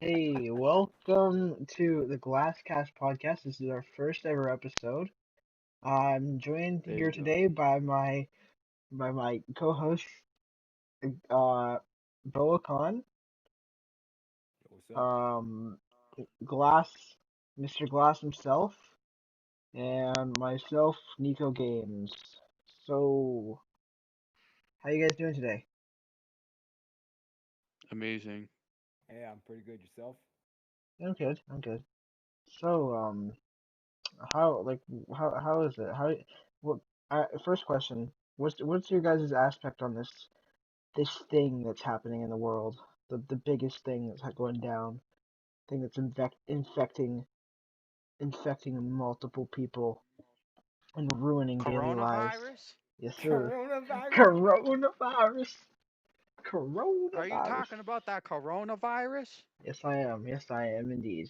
Hey, welcome to the Glasscast podcast. This is our first ever episode. I'm joined There here you go. today by my co-host, uh, Boa Khan, What's up? um, Glass, Mr. Glass himself, and myself, Nico Games. So, how you guys doing today? Amazing. Hey, I'm pretty good. Yourself? I'm good. I'm good. So, how like how is it? What? First question. What's your guys' aspect on this thing that's happening in the world, the biggest thing that's going down, thing that's infecting multiple people and ruining daily lives. Coronavirus? Yes, sir. Coronavirus? Coronavirus. Are you Coronavirus. talking about that coronavirus? Yes, I am. Yes, I am indeed.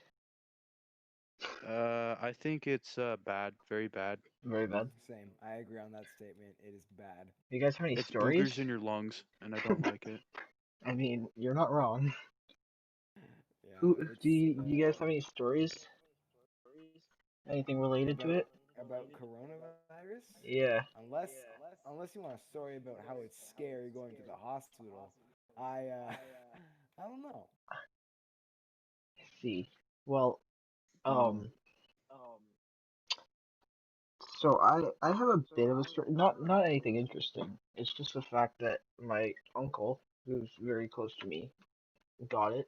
I think it's bad, very bad. Very bad. Same. I agree on that statement. It is bad. You guys have any It's stories? boogers in your lungs, and I don't like it. I mean, you're not wrong. Yeah, Who it's do you guys have any stories? Anything related to about it? coronavirus. Yeah. Unless unless you want a story about how it's scary going to the hospital. I I don't know. Let's see. Well, um, so I have a bit of a story, not anything interesting. It's just the fact that my uncle, who's very close to me, got it.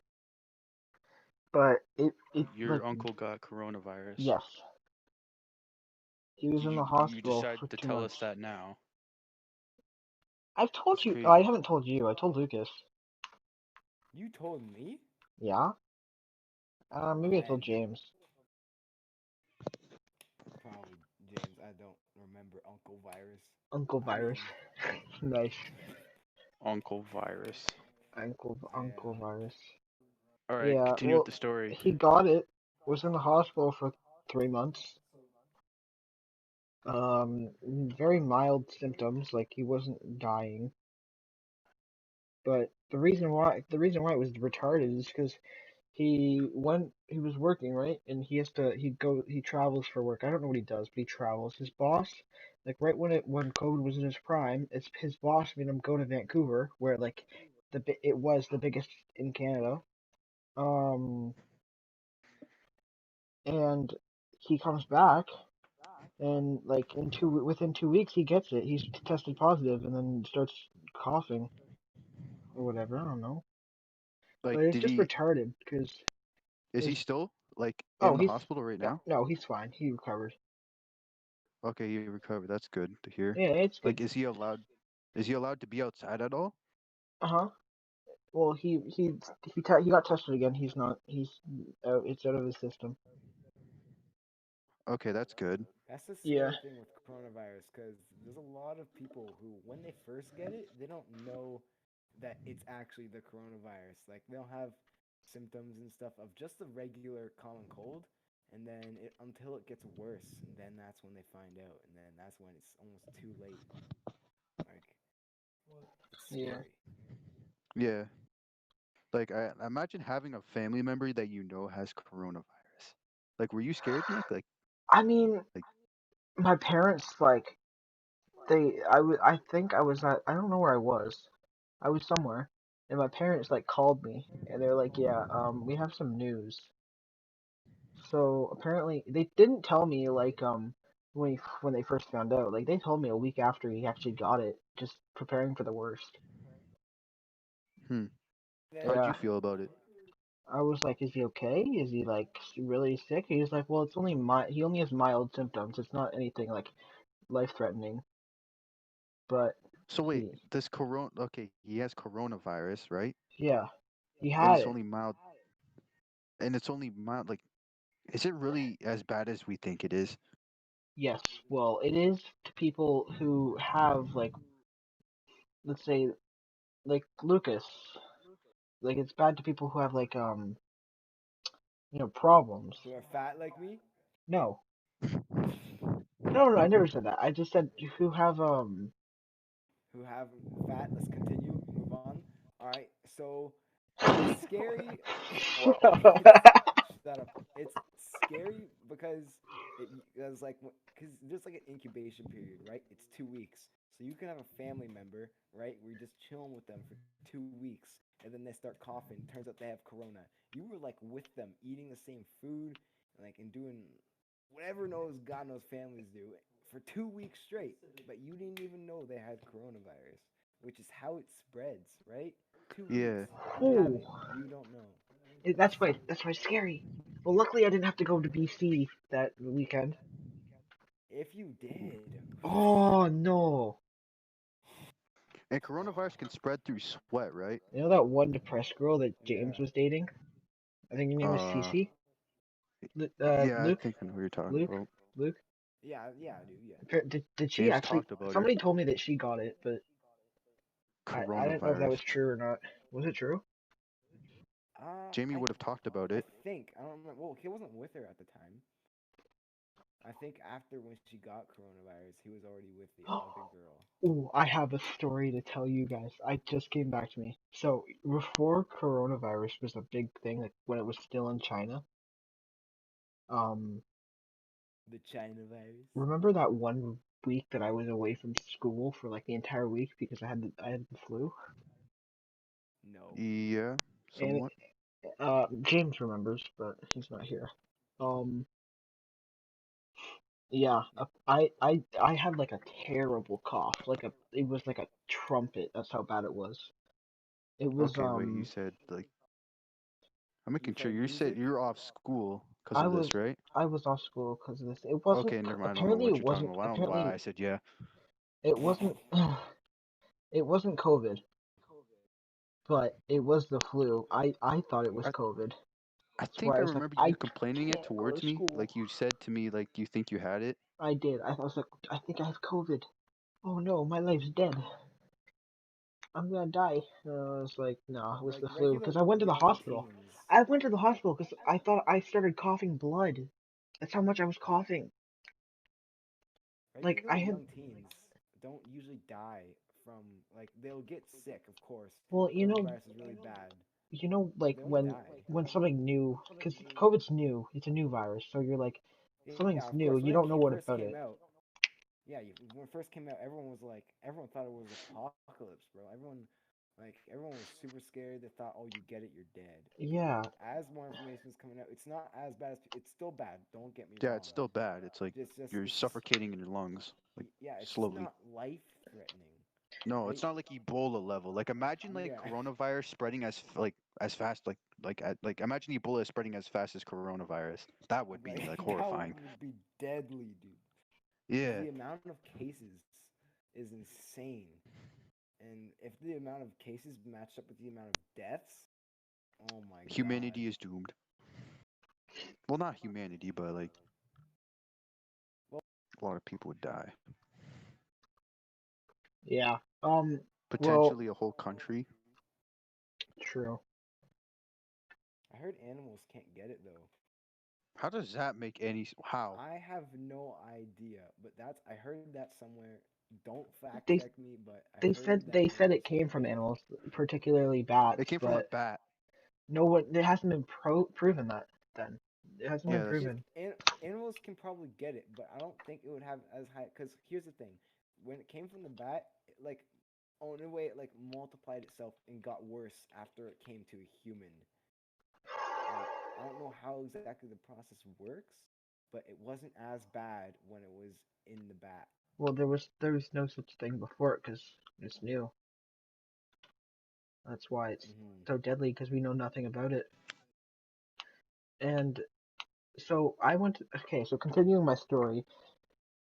But it like Your uncle got coronavirus. yes, he was in the You hospital decide for to two tell us months. that now. I've told That's you. I crazy. haven't told you. I told Lucas. You told me? Yeah. Maybe I told And James. probably James. I don't remember Uncle Virus. Uncle I Virus. mean, Nice. Uncle virus. Uncle I Virus. All right, Yeah. continue with Well, the story. he got it. Was in the hospital for 3 months. Very mild symptoms, like he wasn't dying. But the reason why it was retarded is because he was working, right, and he travels for work. I don't know what he does, but he travels. His boss, like right when COVID was in his prime, it's his boss made him go to Vancouver, where like it was the biggest in Canada. Um, and he comes back, and like within 2 weeks he gets it. He's tested positive, and then starts coughing or whatever. I don't know, but Like, it's just retarded because is he his still like oh in the he's hospital right no now? no he's fine. He recovered. Okay, he recovered. That's good to hear. Yeah, it's Like, good. is he allowed to be outside at all? Uh-huh. Well, he got tested again. He's not. It's out of his system. Okay, that's good. That's the Yeah. scary thing with coronavirus because there's a lot of people who, when they first get it, they don't know that it's actually the coronavirus. Like, they'll have symptoms and stuff of just the regular common cold, and then until it gets worse, and then that's when they find out, and then that's when it's almost too late. Like, it's Yeah. scary. Yeah. Like, I imagine having a family member that you know has coronavirus. Like, were you scared, Nick? I mean, Like, my parents like I think I was at I don't know where I was. I was somewhere, and my parents like called me, and they're like, "Yeah, we have some news." So apparently they didn't tell me like when they first found out. Like they told me a week after he actually got it, just preparing for the worst. hmm, how'd Yeah. you feel about it? I was like, "Is he okay? Is he like really sick?" He's like, "Well, it's only he only has mild symptoms. It's not anything like life-threatening." But So wait, he this corona? Okay, he has coronavirus, right? yeah, he And had it's it. only mild. And it's only mild. Like, is it really as bad as we think it is? Yes. Well, it is to people who have like let's say like Lucas. Like it's bad to people who have like problems. Who are fat like me? No. No, no, I never said that. I just said who have Who have fat? Let's continue. Move on. All right. So It's scary. It's shut up. It's scary because it was like because there's like an incubation period, right? It's 2 weeks, so you can have a family member, right? Where you're just chilling with them for 2 weeks, and then they start coughing. Turns out they have corona. You were like with them, eating the same food, and doing whatever God knows families do for 2 weeks straight, but you didn't even know they had coronavirus, which is how it spreads, right? 2 weeks. Yeah. You have Oh, it. You don't know. that's why it's scary. Well, luckily I didn't have to go to BC that weekend. If you did, Oh no. And coronavirus can spread through sweat, right? You know that one depressed girl that yeah, James was dating? I think her name was Uh, Cece. yeah, I Luke, think I know who you're talking Luke, about. Luke. yeah, dude, yeah. Did she James actually? talked about her. Somebody told me that she got it, but I didn't know if that was Coronavirus. true or not. Was it true? Jamie I would have talked about I it. think I don't remember. Well, he wasn't with her at the time. I think after when she got coronavirus, he was already with the other girl. Ooh, I have a story to tell you guys. I just came back to me. So before coronavirus was a big thing, like when it was still in China, um, The China virus. remember that one week that I was away from school for like the entire week because I had the flu? No. Yeah, And somewhat. James remembers, but he's not here. Um, yeah, I had like a terrible cough, it was like a trumpet. That's how bad it was. It was Okay, wait, you said like I'm You making sure played you said music? you're off school because I of was this, right? I was off school because of this. It wasn't Okay, never mind. I don't know apparently what it you're talking wasn't about. I don't know why apparently I said yeah. it wasn't it wasn't COVID, but it was the flu. I thought it was I COVID. I That's think why I I was like, remember you I complaining it can't go to towards me. school. Like you said to me, like you think you had it. I did. I was like, I think I have COVID. Oh no, my life's dead. I'm gonna die. I was like, no, it was Like the flu. regular Because I went to the young hospital. teens. I went to the hospital because I thought I started coughing blood. That's how much I was coughing. Like Regular I had, young teens don't usually die from they'll get sick, of course. well, Coronavirus is really bad, but like they don't die. when something new, because COVID's new. It's a new virus, so you're like, Yeah, of something's course. new. When You it don't know what first about came it. out, yeah, when it first came out, everyone thought it was apocalypse, bro. Everyone was super scared. They thought, oh, you get it, you're dead. Yeah. But as more information is coming out, it's not as bad as it's still bad. Don't get me Yeah, it's wrong. still bad. It's like you're It's just suffocating in your lungs, like yeah, it's just slowly. not life threatening, No, it's right? not like Ebola level. Like imagine like Yeah. coronavirus spreading as fast like imagine Ebola spreading as fast as coronavirus. That would be like That horrifying. would be deadly, dude. Because Yeah, the amount of cases is insane. And if the amount of cases matched up with the amount of deaths, oh my god. humanity is doomed. Well, not humanity, but like Well, a lot of people would die. Yeah. Well, Potentially a whole country. true. I heard animals can't get it though. How does that make any how? I have no idea, but I heard that somewhere. Don't fact They check me, but I they heard said that they said animals it came can't from get it. animals, particularly It bats, came from a but bat. no one. It hasn't been proven that. Then it hasn't been Yeah, Well, that's proven. animals can probably get it, but I don't think it would have as high. Because here's the thing: when it came from the bat, in a way, it multiplied itself and got worse after it came to a human. I don't know how exactly the process works, but it wasn't as bad when it was in the bat. Well, there was no such thing before it because it's new. That's why it's Hmm. so deadly because we know nothing about it. And so I went to, okay, so continuing my story,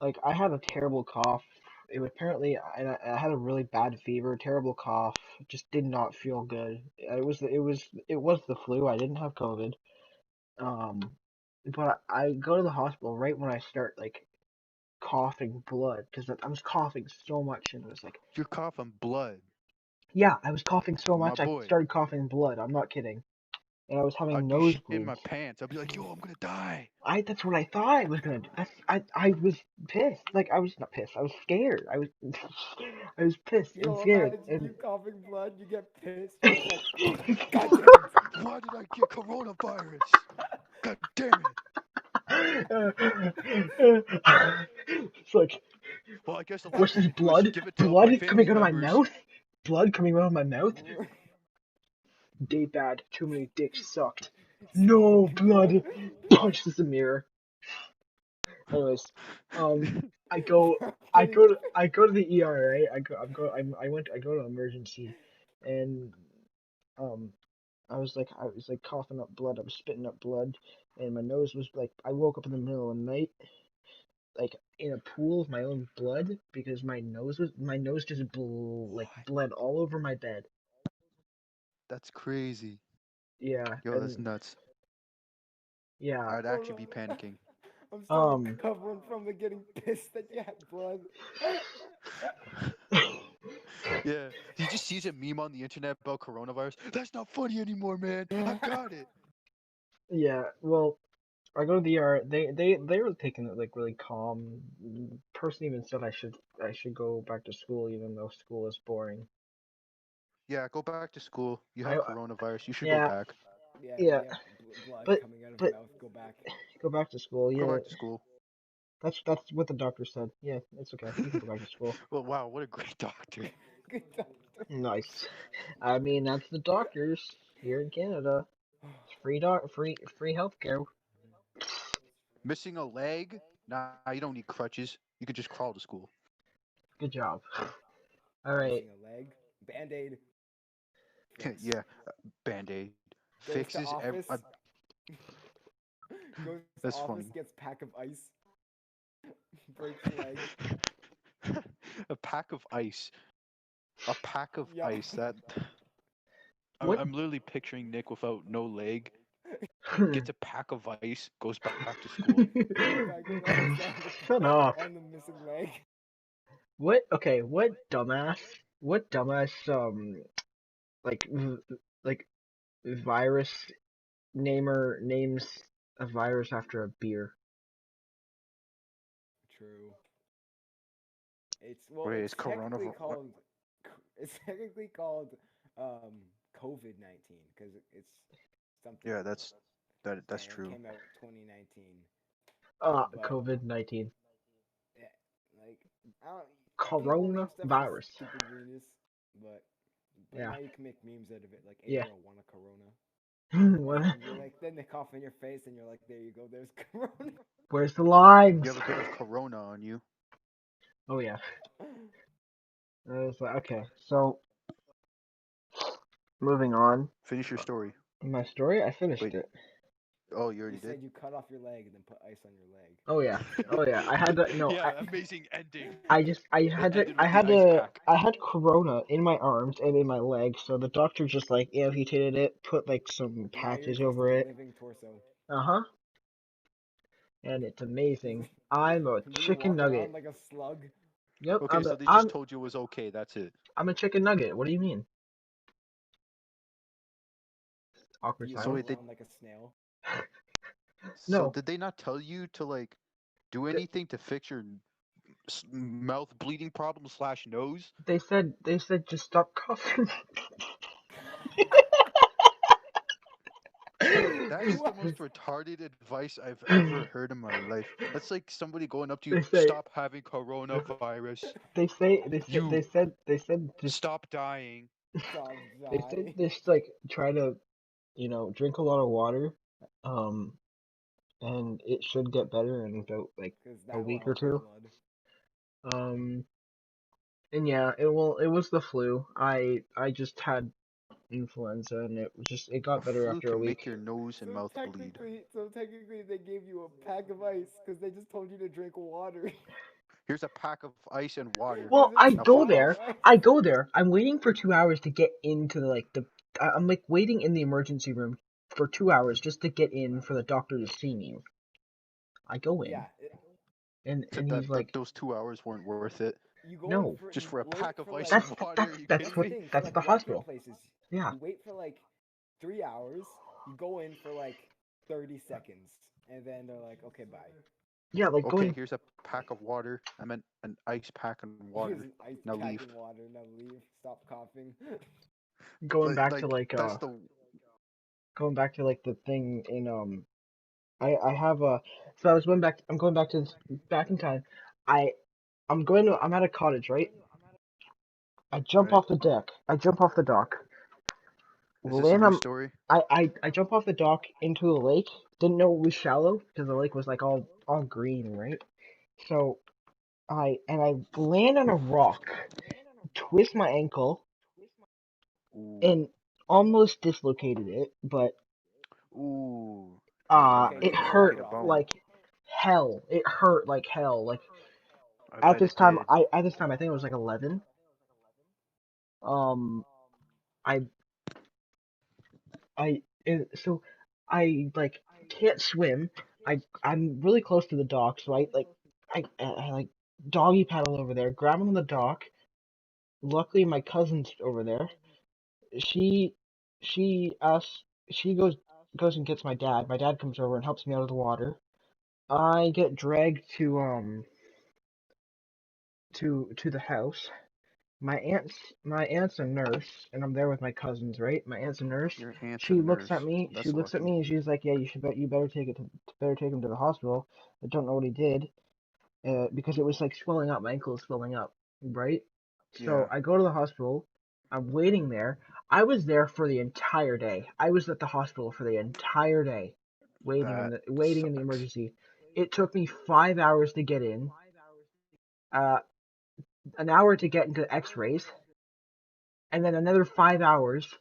like I had a terrible cough. It was apparently I had a really bad fever, terrible cough, just did not feel good. It was the flu. I didn't have COVID. Um, but I go to the hospital right when I start like coughing blood because I was coughing so much and it was like, you're coughing blood, yeah, I was coughing so my much I boy. started coughing blood. I'm not kidding. and I was having I'd be shitting nosebleeds. my pants. I'd be like, yo, I'm gonna die. That's what I thought I was gonna do. I was pissed. Like I was not pissed. I was scared. I was I was pissed and Yo, scared imagine and you coughing blood, you get pissed, you're just like, God damn it! Why did I get coronavirus? God damn it. it's like, Well, I guess the what's last thing this to do is blood? give it to my Blood coming family out of my members. mouth? Blood coming out of my mouth? Day bad. Too many dicks sucked. No Fucking blood. blood. Punches the mirror. Anyways, I go, Bro, getting I go to the ER, right? I go to emergency, and um, I was like coughing up blood. I was spitting up blood, and my nose was like, I woke up in the middle of the night, like in a pool of my own blood because my nose just like What? bled all over my bed. That's crazy. Yeah, Yo, that's and nuts. yeah, I'd Hold actually on. be panicking. I'm still um, recovering from the getting pissed that you had blood. Yeah. He just sees a meme on the internet about coronavirus. That's not funny anymore, man. I've got it. yeah. Well, I go to the ER. They were taking it like really calm. Person even said I should go back to school even though school is boring. Yeah, go back to school. You have I coronavirus. You should go yeah back. Yeah, yeah. yep. Blood But coming out of but mouth. Go back. go back to school. Go Yeah, back to school. that's what the doctor said. Yeah, it's okay. You can go back to school. Well, wow, what a great doctor. Good doctor. Nice. I mean, that's the doctors here in Canada. It's free healthcare. Missing a leg? Nah, you don't need crutches. You could just crawl to school. Good job. All right. Missing a leg. Band-aid. Fix. Yeah, band-aid. Goes to Fixes every. office. Goes to That's office. funny. Gets pack of ice. Breaks leg. A pack of ice. A pack of Yep. ice. That What? I'm literally picturing Nick without no leg. Gets a pack of ice. Goes back to school. Pack of ice Shut up. on the missing leg. What? Okay. What dumbass? What dumbass? Like like virus names a virus after a beer. True. Wait, is It's technically coronavirus? called it's technically called COVID-19 because it's something Yeah, that's and it true. came out 2019. But COVID-19. yeah, like I don't, people name stuff just Coronavirus. stupid weirdness, but Yeah. now you can make memes out of it. Like, hey Yeah. bro, want a Corona? What? And you're like, then they cough in your face, and you're like, there you go, there's Corona. Where's the You limes? have a bit of corona on you. Oh yeah. I was like, okay, so moving on. Finish your story. My story, I finished Wait. it. Oh, you already You did? said you cut off your leg and then put ice on your leg. Oh yeah. Oh yeah. I had to no, Yeah, amazing ending. I It had to ended with the ice pack. I had corona in my arms and in my legs, so the doctor just like amputated it, put like some Now you're patches just a over it. living torso. Uh-huh. And it's amazing. I'm a Do you chicken walk around nugget. like a slug? Yep, Okay, so they just told you it was okay. That's it. I'm a chicken nugget. What do you mean? Do Awkward you So walk silence. wait, around like a snail? No. did they not tell you to like do th- anything to fix your mouth bleeding problem slash nose? they said just stop coughing. Yo, that is the What? most retarded advice I've ever heard in my life. That's like somebody going up to you, they say stop having coronavirus. You they said just stop dying. Stop they said dying. just like try to drink a lot of water, um, and it should get better in about like Because a that will week or help your two. blood. Um, and yeah, it was the flu. I just had influenza, and it A got better flu after a can week. make your nose and mouth bleed. So technically, they gave you a pack of ice because they just told you to drink water. Here's a pack of ice and water. Well, Here's a Now pack fuck of off. ice. I go there. I'm waiting for 2 hours to get into I'm like waiting in the emergency room for 2 hours just to get in for the doctor to see me. I go in, Yeah, and That he's like, those 2 hours weren't worth it. you go in no, for Just you for a wait pack of for ice like and water? Are you here's kidding the me? thing for that's like the walk-in hospital. places. Yeah, You wait for like 3 hours, You go in for like 30 seconds, and then they're like, okay, bye. Yeah, like Okay, going here's a pack of water. I meant an ice pack and Here's water. an ice Now pack leave. and water. Now leave. Stop coughing. going Like, back to like like that's the going back to like the thing in I have a so I was going back I'm going back to this, back in time. I I'm at a cottage, right? I jump right. off the deck. I jump off the dock. Is this a Land new on story? I jump off the dock into the lake. Didn't know it was shallow because the lake was like all green, right? So I land on a rock, twist my ankle, Ooh, and almost dislocated it, but ooh. That that Okay, it might did you walk hurt it dislocate a off bone. though? like hell. It hurt like hell. Like I bet it did. at this time I think it was like 11. Um, I so I like can't swim. I'm really close to the dock, so I like doggy paddle over there, grab him on the dock. Luckily, my cousin's over there. She she asks she goes and gets my dad. My dad comes over and helps me out of the water. I get dragged to the house. My aunt's a nurse, and I'm there with my cousins, right? My aunt's a nurse. Your aunt's a She looks at nurse. me. She That's looks at lucky. me, and she's like, "Yeah, you better take him to the hospital." I don't know what he did, because it was like swelling up. My ankle is swelling up, right? So Yeah, I go to the hospital. I'm waiting there. I was there for the entire day. I was at the hospital for the entire day, that waiting in the sucks. emergency. It took me 5 hours to get in, uh, an hour to get into X-rays, and then another 5 hours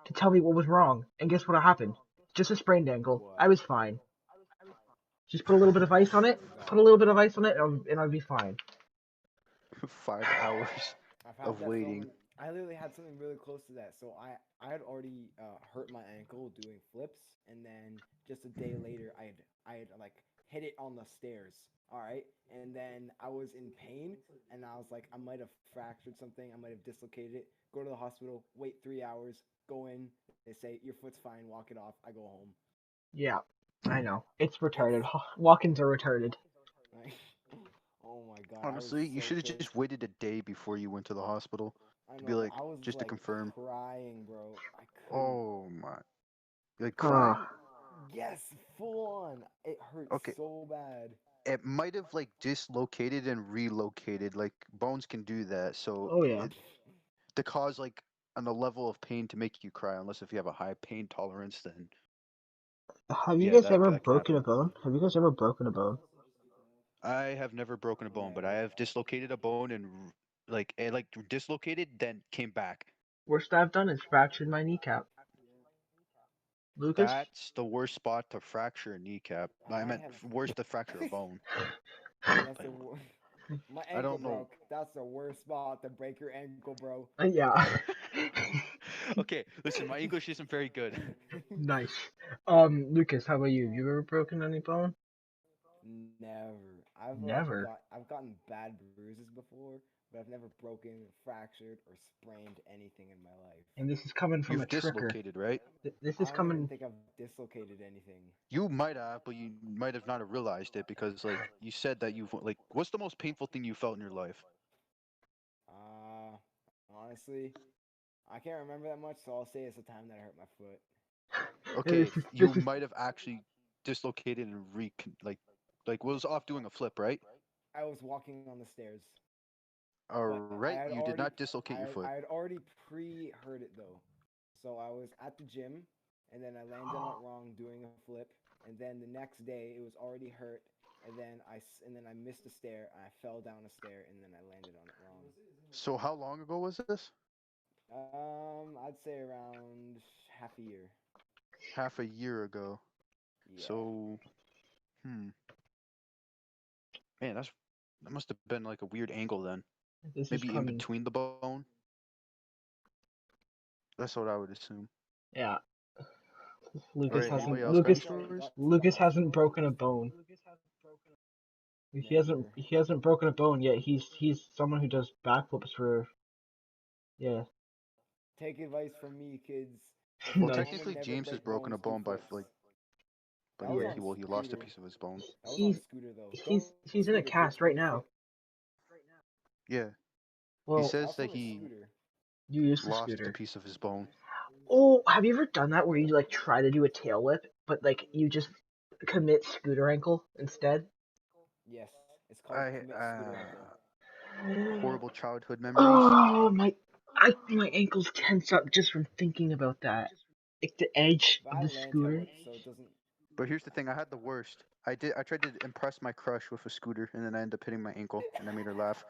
to tell me what was wrong. And guess what happened? Just a sprained ankle. What? I was fine. Just put a little bit of I ice on swear it. to Put a God. little bit of ice on it, and I'll be fine. 5 hours I've had of that waiting. from. I literally had something really close to that. So I had already hurt my ankle doing flips, and then just a day later, I had like hit it on the stairs. All right, and then I was in pain, and I was like, I might have fractured something. I might have dislocated it. Go to the hospital. Wait 3 hours. Go in. They say your foot's fine. Walk it off. I go home. Yeah, I know. It's It's retarded. Walk-ins are retarded. like, oh my God, I was Honestly, you so should have just pissed. waited a day before you went to the hospital I to be know, but like, I was just to like confirm. crying, bro. I couldn't. Oh my, like Uh, crying. Yes, full on. It hurt Okay, so bad. it might have like dislocated and relocated. Like bones can do that. So oh yeah. it to cause like on a level of pain to make you cry, unless if you have a high pain tolerance, then Have you yeah, guys that ever that can broken a happen. bone? Have you guys ever broken a bone? I have never broken a bone, but I Never. have dislocated a bone and like it like dislocated, then came back. Worst I've done is fractured my kneecap. Lucas? That's the worst spot to fracture a kneecap. I I meant have. worse to fracture a bone. That's Like my I ankle don't know. broke. That's the worst spot to break your ankle, bro. Yeah. Okay, listen, my English isn't very good. Nice. Lucas, how about you? You ever broken any bone? Never. I've like Never. I've gotten bad bruises before, but I've never broken, fractured, or sprained anything in my life. And this is coming from a You've tricker. dislocated, right? This is I don't even coming. think I've dislocated anything. You might have, but you might have not have realized it because, like, you said that you've like. What's the most painful thing you felt in your life? Uh, honestly, I can't remember that much, so I'll say it's the time that I hurt my foot. Okay, This is you this is might have actually dislocated and like was off doing a flip, right? I was walking on the stairs, All but I right, had you did already not dislocate your I foot. had already pre-hurt it though. So I was at the gym, and then I landed on it wrong doing a flip, and then the next day it was already hurt, and then I missed a stair, and I fell down a stair, and then I landed on it wrong. So how long ago was this? I'd say around half a year. Half a year ago. Yeah. So, hmm, man, that must have been like a weird angle then. this is Maybe in coming. between the bone. That's what I would assume. Yeah. All Lucas right, Yeah, anybody hasn't. else got any Lucas. guts stories? to the Lucas hasn't hospital. broken a bone. He hasn't. Never. He hasn't broken a bone yet. He's someone who does backflips for. Yeah. Take advice from me, kids. Like Well, my Nice. mom would technically, never James has break broken a bones through bone by flips. but That was Yeah. on he lost a scooter. piece of his bone. That was on He's scooter though. he's Don't he's in a scooter kids cast right play now. foot. Yeah, he Well, says That's that on a he scooter. you use the lost a scooter. piece of his bone. Oh, have you ever done that where you like try to do a tail whip, but like you just commit scooter ankle instead? Yes, it's called I commit scooter ankle. horrible childhood memories. Oh my ankles tense up just from thinking about that. Like the edge But of I the land tail scooter. whip, so it doesn't. But here's the thing: I had the worst. I tried to impress my crush with a scooter, and then I ended up hitting my ankle, and I made her laugh.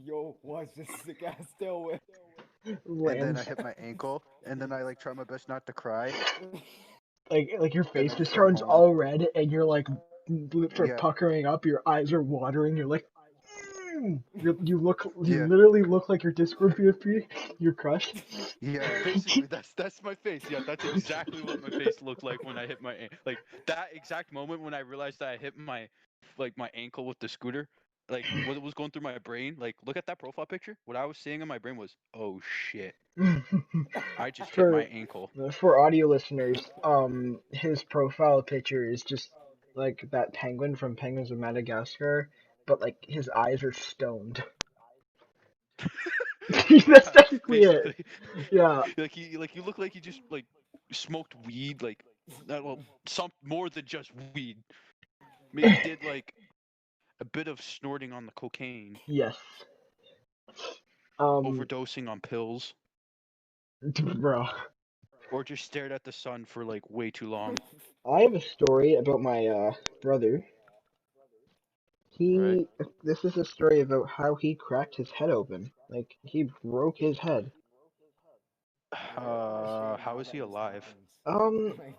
Yo, watch this sick ass tail whip. And then I Lands hit my ankle, and then I like try my best not to cry. like your Then face I just just went turns home. all red and you're like lips are Yeah, puckering up, your eyes are watering, you're like you yeah, literally look like your Discord PFP, your crush. yeah. Basically, that's my face. Yeah, that's exactly what my face looked like when I hit like that exact moment when I realized that I hit my ankle with the scooter. Like what was going through my brain. Like look at that profile picture. What I was seeing in my brain was, oh shit, I just hit my for ankle. for audio listeners, his profile picture is just like that penguin from Penguins of Madagascar, but like his eyes are stoned. That's Yeah, technically it. basically. Yeah. Like you look like you just like smoked weed, like well, some more than just weed. Maybe did like a bit of snorting on the cocaine, Yes. Um, overdosing on pills, bro. or just stared at the sun for like way too long. I have a story about my brother. Right? This is a story about how he cracked his head open. Like he broke his head. Yo, I'm ashamed How now is he that this alive? happens. Um, Like,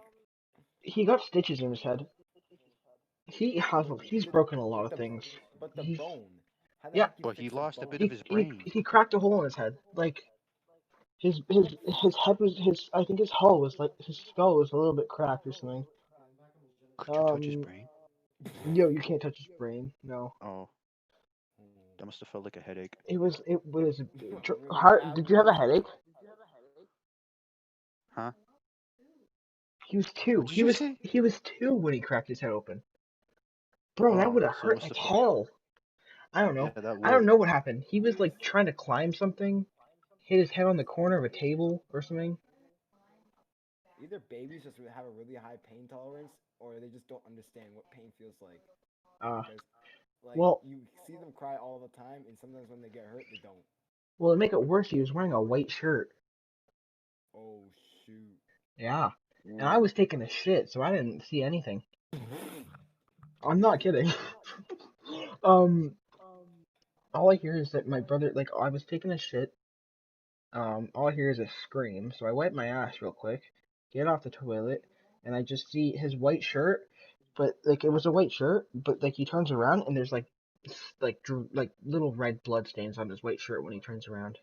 he got stitches in his head. He's the broken a lot but of the things. but the He's bone. How the Yeah. heck you But he fix a lost a bit bone? of his brain. He cracked a hole in his head. Like his head was his I think his hull was like his skull was a little bit cracked or something. Could you touch his Um, brain? yo, you can't touch his brain. No. Oh, Oh, that must have felt like a headache. It was really hard. bad Did you have one. a headache? Huh? He was two. What'd you just say? He was two when he cracked his head open. Bro, that Oh, would have so it hurt must like have felt. hell. I don't Yeah, know. that I would. don't know what happened. He was like trying to climb something, hit his head on the corner of a table or something. Either babies just have a really high pain tolerance, or they just don't understand what pain feels like. Uh, Because, like, well, you see them cry all the time, and sometimes when they get hurt, they don't. to make it worse, he was wearing a white shirt. Oh shoot. Yeah, and I Ooh. was taking a shit, so I didn't see anything. I'm not kidding. um, all I hear is that my brother, like, I was taking a shit. All I hear is a scream, so I wipe my ass real quick, get off the toilet, and I just see his white shirt, but like it was a white shirt, but like he turns around and there's like little red blood stains on his white shirt when he turns around.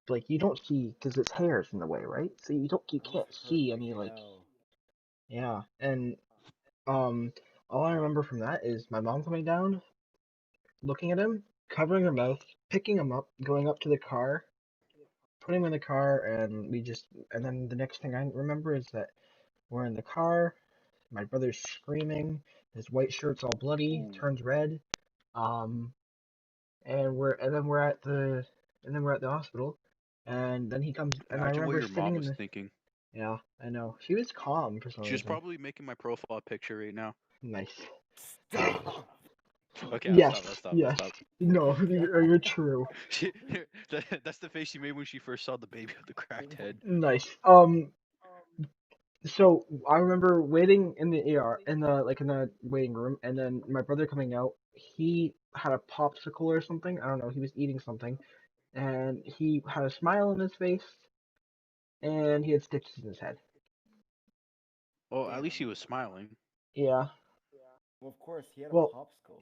Like you don't see because his hair is in the way, right? So you That must can't hurt see like any like hell. yeah. And um, all I remember from that is my mom coming down, looking at him, covering her mouth, picking him up, going up to the car, put him in the car, and and then the next thing I remember is that we're in the car, my brother's screaming, his white shirt's all bloody, Ooh. turns red, um, and then we're at the hospital, and then he comes, and I Imagine what remember your sitting mom in was the, thinking. yeah, I know, she was calm for some She's reason. probably making my profile picture right now. Nice. Stop. Okay, I'll stop. I'll Yes, stop. I'll yes, stop. no, you're true. She, that's the face she made when she first saw the baby with the cracked head. Nice. So I remember waiting in the ER in the waiting room, and then my brother coming out. He had a popsicle or something. I don't know. He was eating something, and he had a smile on his face, and he had stitches in his head. Well, at least he Damn. was smiling. Yeah. Well, of course, he had a Well, popsicle.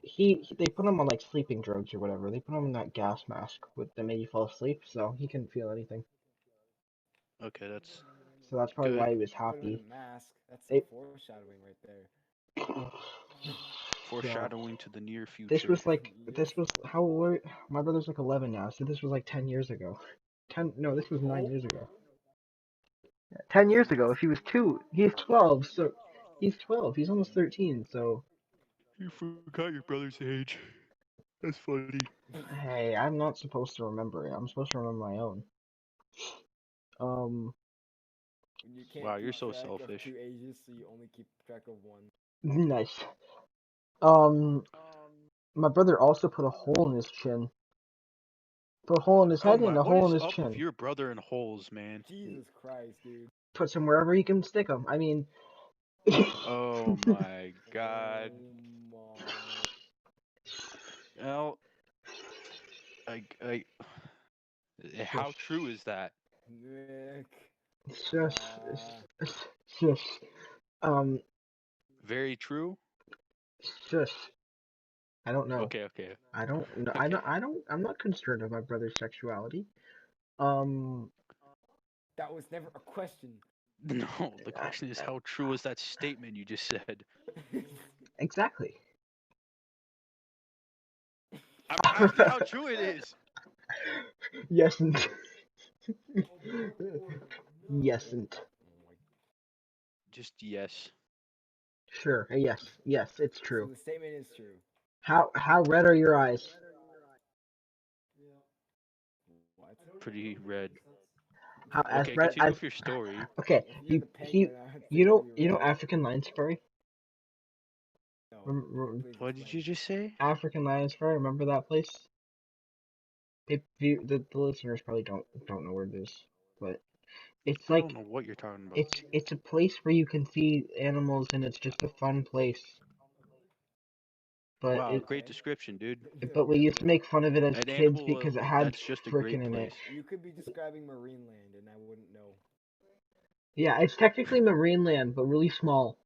they put him on like sleeping drugs or whatever. They put him in that gas mask that made you fall asleep, so he couldn't feel anything. Okay, that's So that's probably good. why he was Put him in happy. a mask. That's some They, foreshadowing right there. yeah. Foreshadowing to the near This future. was like Yes. this was how old? My brother's like 11 now, so this was like 10 years ago. 10 no, this was 9 years ago. 10 years ago, if he was 2, he's 12, so he's 12. He's almost 13, so You forgot your brother's age. That's funny. hey, I'm not supposed to remember it. I'm supposed to remember my own. Um, You can't Wow, you're keep so track of selfish. 2 ages, so you only keep track of one. nice. Um, my brother also put a hole in his chin. Put a hole in his Oh head my! and a What hole in is his up with chin. your brother and holes, man? Jesus Christ, dude. Puts him wherever he can stick him. I mean, Oh my God. Oh my. Well, I, how shush, true is that? Nick. shush, Uh, shush. Um, Very true. shush. I don't know. Okay, okay, I don't. No, I okay. don't. I don't. I'm not concerned of my brother's sexuality. Um, that was never a question. No, the I, question is I, how true is that statement you just said? exactly. I'm asking how true it is. yes and yes and Oh my. Just yes. sure. Yes, yes, it's So true. the statement is true. How red are your eyes? What? Pretty red. How as Okay, red continue as with your story. okay? If you're You the he penguin, I'd say you know pretty you know red. African lion safari? No. Rem- Please What did explain. you just say? African lion safari. Remember that place? If you, the listeners probably don't know where it is, but it's I don't like know what you're talking about. it's a place where you can see animals and it's just a fun place. But Wow, it great Okay. description, dude. but we used to make fun of it as An kids animal because it had that's just a frickin' great in place. it. You could be describing marine land, and I wouldn't know. Yeah, it's technically marine land, but really small.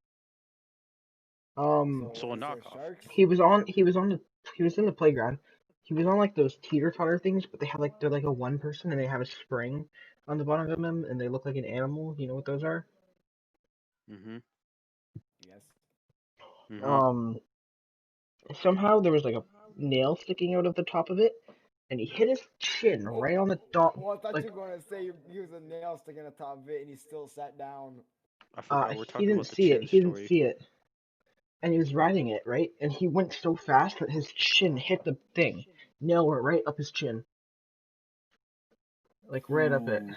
So So a is there knockoff. sharks? He was in the playground. He was on like those teeter totter things, but they're like a one person and they have a spring on the bottom of them and they look like an animal. You know what those are? Mm-hmm. Yes. Mm-hmm. Um, somehow there was like a nail sticking out of the top of it, and he hit his chin Oh, right on the dot. oh, I thought Like, you were going to say he was a nail sticking on top of it and he still sat down. I forgot we're he talking didn't about the see it. chin He didn't story. see it, and he was riding it right, and he went so fast that his chin hit the thing. Nail went right up his chin, like right up it. Ooh,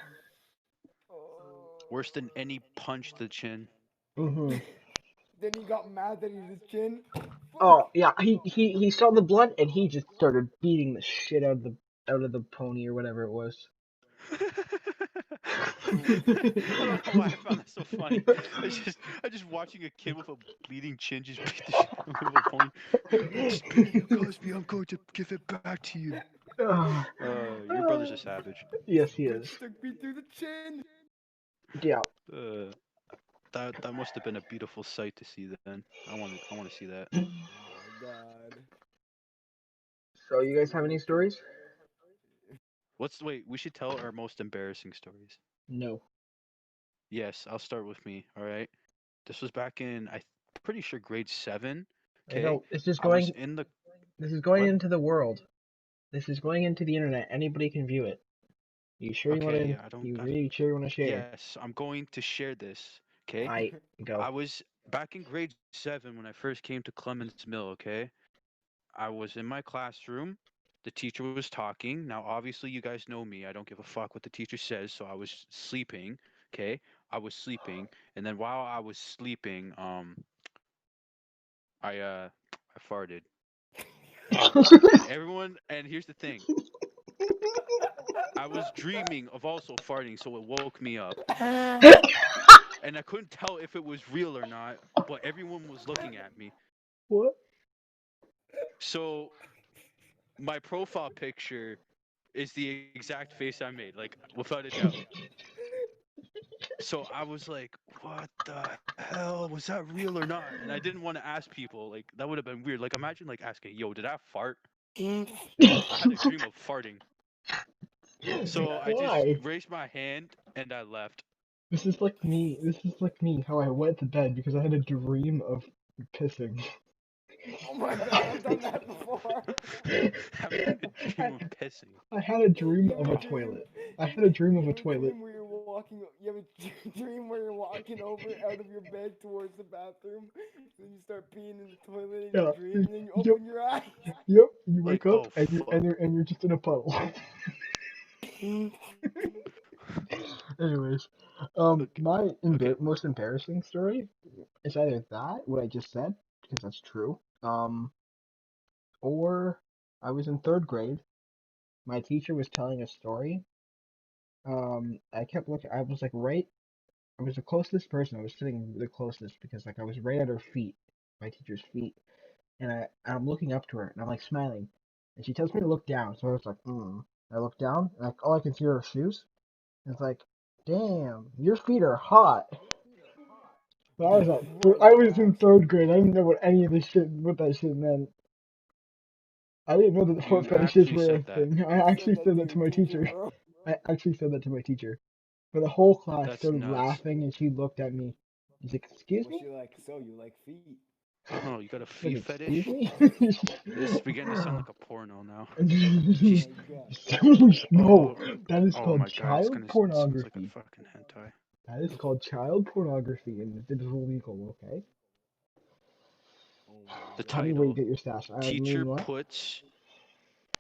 Oh. worse than any punch to the chin. Hmm. Then he got mad that he hit his chin. Fuck! Oh yeah, he saw the blood and he just started beating the shit out of the pony or whatever it was. I don't know why I found that so funny. I just watching a kid with a bleeding chin just beat the shit out of a pony. Just pay me, Cosby. I'm going to give it back to you. Ah, Your brother's a savage. yes, he Bitch is. stuck me through the chin. Yeah. Uh, that must have been a beautiful sight to see. Then I want to see that. Oh my god. So you guys have any stories? Wait? We should tell our most embarrassing stories. No. Yes, I'll start with me. All right. This was back in pretty sure grade 7. I Okay. know this is I was going. in the This is going what? into the world. This is going into the internet. Anybody can view it. You sure you want Okay, to? yeah, I don't You I, really sure you want to share? yes, I'm going to share this. Okay. I I go. was back in grade 7 when I first came to Clemens Mill, okay? I was in my classroom. The teacher was talking. Now, obviously, you guys know me. I don't give a fuck what the teacher says, so I was sleeping, okay? I was sleeping, and then while I was sleeping, I farted. And here's the thing. I was dreaming of also farting, so it woke me up. And I couldn't tell if it was real or not, but everyone was looking at me. What? So my profile picture is the exact face I made, like without a doubt. So I was like, "What the hell? Was that real or not?" And I didn't want to ask people. Like that would have been weird. Like imagine like asking, "Yo, did I fart?" I had a dream of farting. So I just Why? raised my hand and I left. This is like me. This is like me. How I went to bed because I had a dream of pissing. Oh my god, I've done that before. Having a dream I, of pissing. I had a dream You have of a a dream. toilet. I had a dream You of a have a toilet. dream where you're You have a dream where you're walking over out of your bed towards the bathroom, then you start peeing in the toilet in your Yeah. dream, and then you Yep. open your eyes. Yep. You Like, wake up oh and fuck. you're just in a puddle. Anyways, Okay. my Okay. most embarrassing story is either that, what I just said, because that's true, or I was in third grade. My teacher was telling a story. I kept looking. I was like right. I was the closest person. I was sitting the closest because like I was right at her feet, my teacher's feet, and I'm looking up to her and I'm like smiling, and she tells me to look down. So I was like, I look down, and like all I can see are her shoes. And it's like, damn, your feet are hot. But Wait, I no, was in actually. third grade. I didn't know what any of this shit, what that shit meant. I didn't know that the foot You fetishes actually were a said that. thing. I You said actually that said to that your to my teacher, teacher. bro. I actually said that to my teacher. But the whole class That's started nuts. laughing, and she looked at me. She's like, "Excuse Was me?" she like, so you like feet? Oh, you got a Like, feet "Excuse fetish? me?" This is beginning to sound like a porno now. Oh She's my god. No, oh that is oh called my god, it's child gonna sounds like a pornography. fucking hentai. That is called child pornography, and it is illegal. Okay. Oh my The Tell me where you title: get your stash. I Teacher mean, what? puts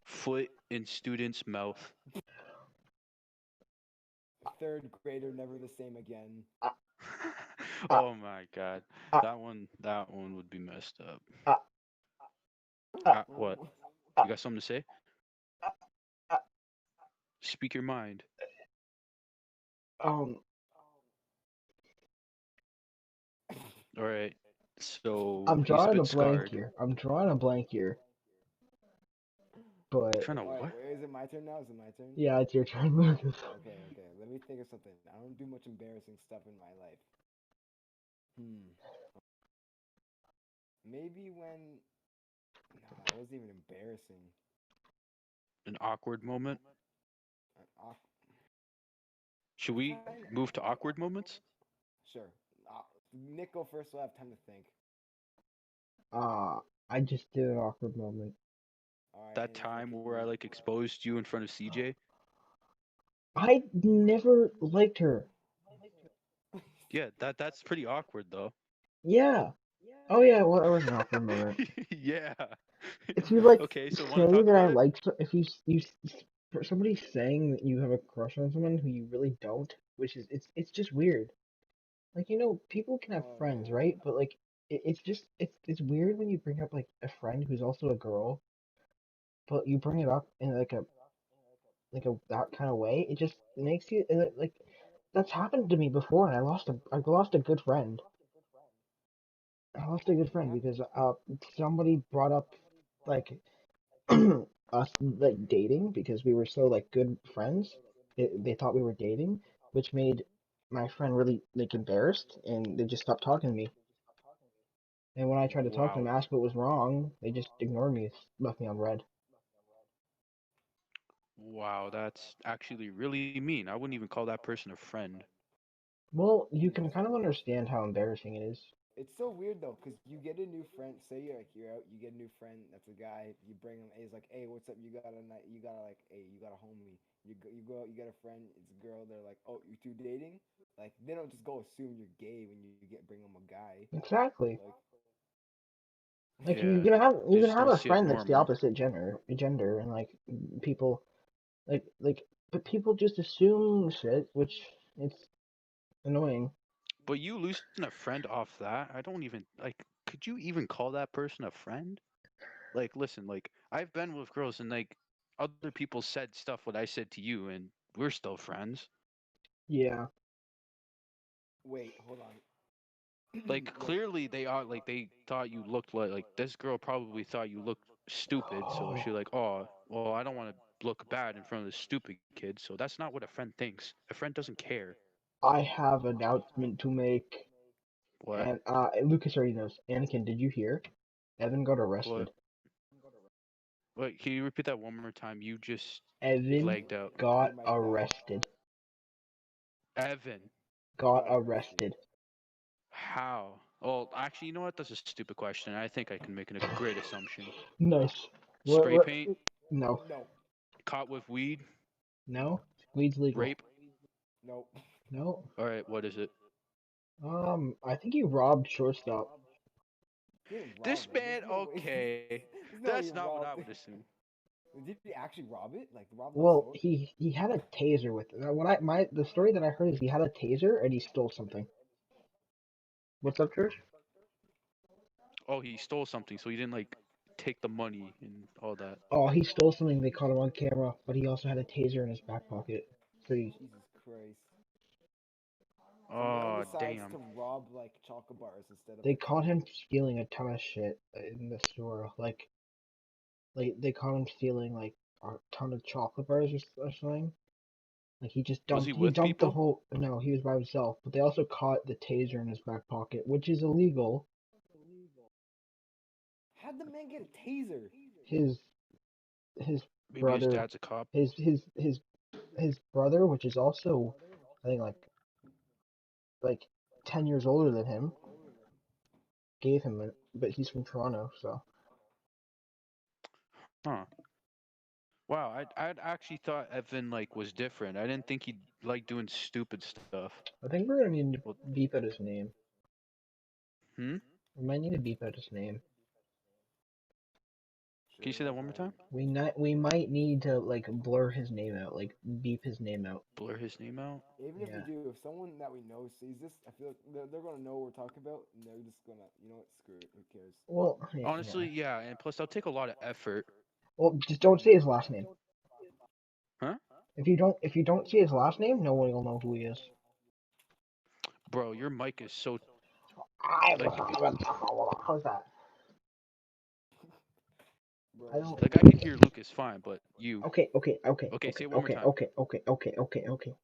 foot in student's mouth. Third grader never the same again. Ah, ah, Oh my god, ah, that one would be messed up. ah, ah, What? Oh, ah, You got something to say? ah, ah. Speak your mind. Um, All right. So I'm he's a drawing a bit blank scarred. here. I'm drawing a blank here, but Trying to all right. what? Wait, is it my turn now? Is it my turn? yeah, it's your turn, Lucas. Okay, okay. Let me think of something. I don't do much embarrassing stuff in my life. Hmm. Maybe when. No, it wasn't even embarrassing. An awkward moment. An awk- Should I'm we trying. move to awkward moments? Sure. Nick, go first. So I have time to think. Uh, I just did an awkward moment. All right, That and it's time okay. where I like exposed you in front of CJ. I never liked her. Yeah, that's pretty awkward though. Yeah. Oh yeah, well, that was an awkward moment. Yeah. If you like Okay, so want to say talk that I about it? like, if for somebody saying that you have a crush on someone who you really don't, which is it's just weird. Like people can have Oh friends, man. right? But like it's just it's weird when you bring up like a friend who's also a girl, but you bring it up in like a that kind of way. It just makes you like that's happened to me before, and I lost a good friend. I lost a good friend What? because somebody brought up like us like dating because we were so like good friends. They thought we were dating, which made my friend really like embarrassed, and they just stopped talking to me. And when I tried to talk to them, Wow. ask what was wrong, they just ignored me, left me on red. Wow, that's actually really mean. I wouldn't even call that person a friend. Well, you can Jesus kind of Christ. understand how embarrassing it is. It's so weird though, cause you get a new friend. Say you're out, you get a new friend. That's a guy. You bring him. He's like, hey, what's up? You got a night. You got a like, hey, you got a homie. You go out. You get a friend. It's a girl. They're like, oh, you two dating? Like they don't just go assume you're gay when you get bring them a guy. Exactly. Like Like Yeah, you they can just have don't a see it friend that's the normal. opposite gender, and like people but people just assume shit, which it's annoying. But you losing a friend off that, I don't even like. Could you even call that person a friend? Like, listen, like I've been with girls and like other people said stuff what I said to you, and we're still friends. Yeah. wait, hold on. Like Wait. clearly they are like they thought you looked like this girl probably thought you looked stupid, so Oh, she like, oh, well, I don't want to look bad in front of this stupid kid. So that's not what a friend thinks. A friend doesn't care. I have an announcement to make, What? and Lucas already knows. Anakin, did you hear? Evan got What? arrested. Wait, can you repeat that one more time? You just Evan flagged out. Your got mic died. arrested. Evan. Got Got arrested. arrested. How? Well, actually, you know what? That's a stupid question. I think I can make a great assumption. Nice. Spray paint, No. No. caught with weed, No. Weed's legal. rape. Nope. No. All right, what is it? I think he robbed shortstop. He didn't rob This it. There's man, no way. okay. There's no way That's he not what I robbed would it. assume. Did he actually rob it? Like rob the Well, store? he had a taser with it. What I my the story that I heard is he had a taser and he stole something. What's up, George? Oh, he stole something, so he didn't like take the money and all that. Oh, he stole something. They caught him on camera, but he also had a taser in his back pocket. So Jesus Christ. So man Oh, decides damn. to rob like chocolate bars instead of they a caught car. him stealing a ton of shit in the store. Like they caught him stealing like a ton of chocolate bars or something. Like Was he he with dumped the people? whole. No, he was by himself. But they also caught the taser in his back pocket, which is illegal. How'd the man get a taser? His his Maybe his brother, dad's a cop. his brother, which is also I think like 10 years older than him, gave him it. But he's from Toronto, so Huh. Wow, I'd actually thought Evan like was different. I didn't think he'd like doing stupid stuff. I think we're gonna need to Well, beep out his name. hmm? We might need to beep out his name. Can you Sure, say no that one more problem. time? We might need to like blur his name out, like beep his name out. Blur his name out? Even if we Yeah. do, if someone that we know sees this, I feel like they're gonna know what we're talking about, and they're just gonna, you know what, screw it, who cares? Well, Honestly, yeah. yeah, and plus I'll take a lot of effort. Well, just don't say his last name. Huh? If you don't say his last name, no one will know who he is. Bro, your mic is so like How's that? I Bro, don't. like I can hear Lucas fine, but you. Okay, okay, okay, Okay, say okay, it one more okay, time. okay, okay, okay, okay, okay.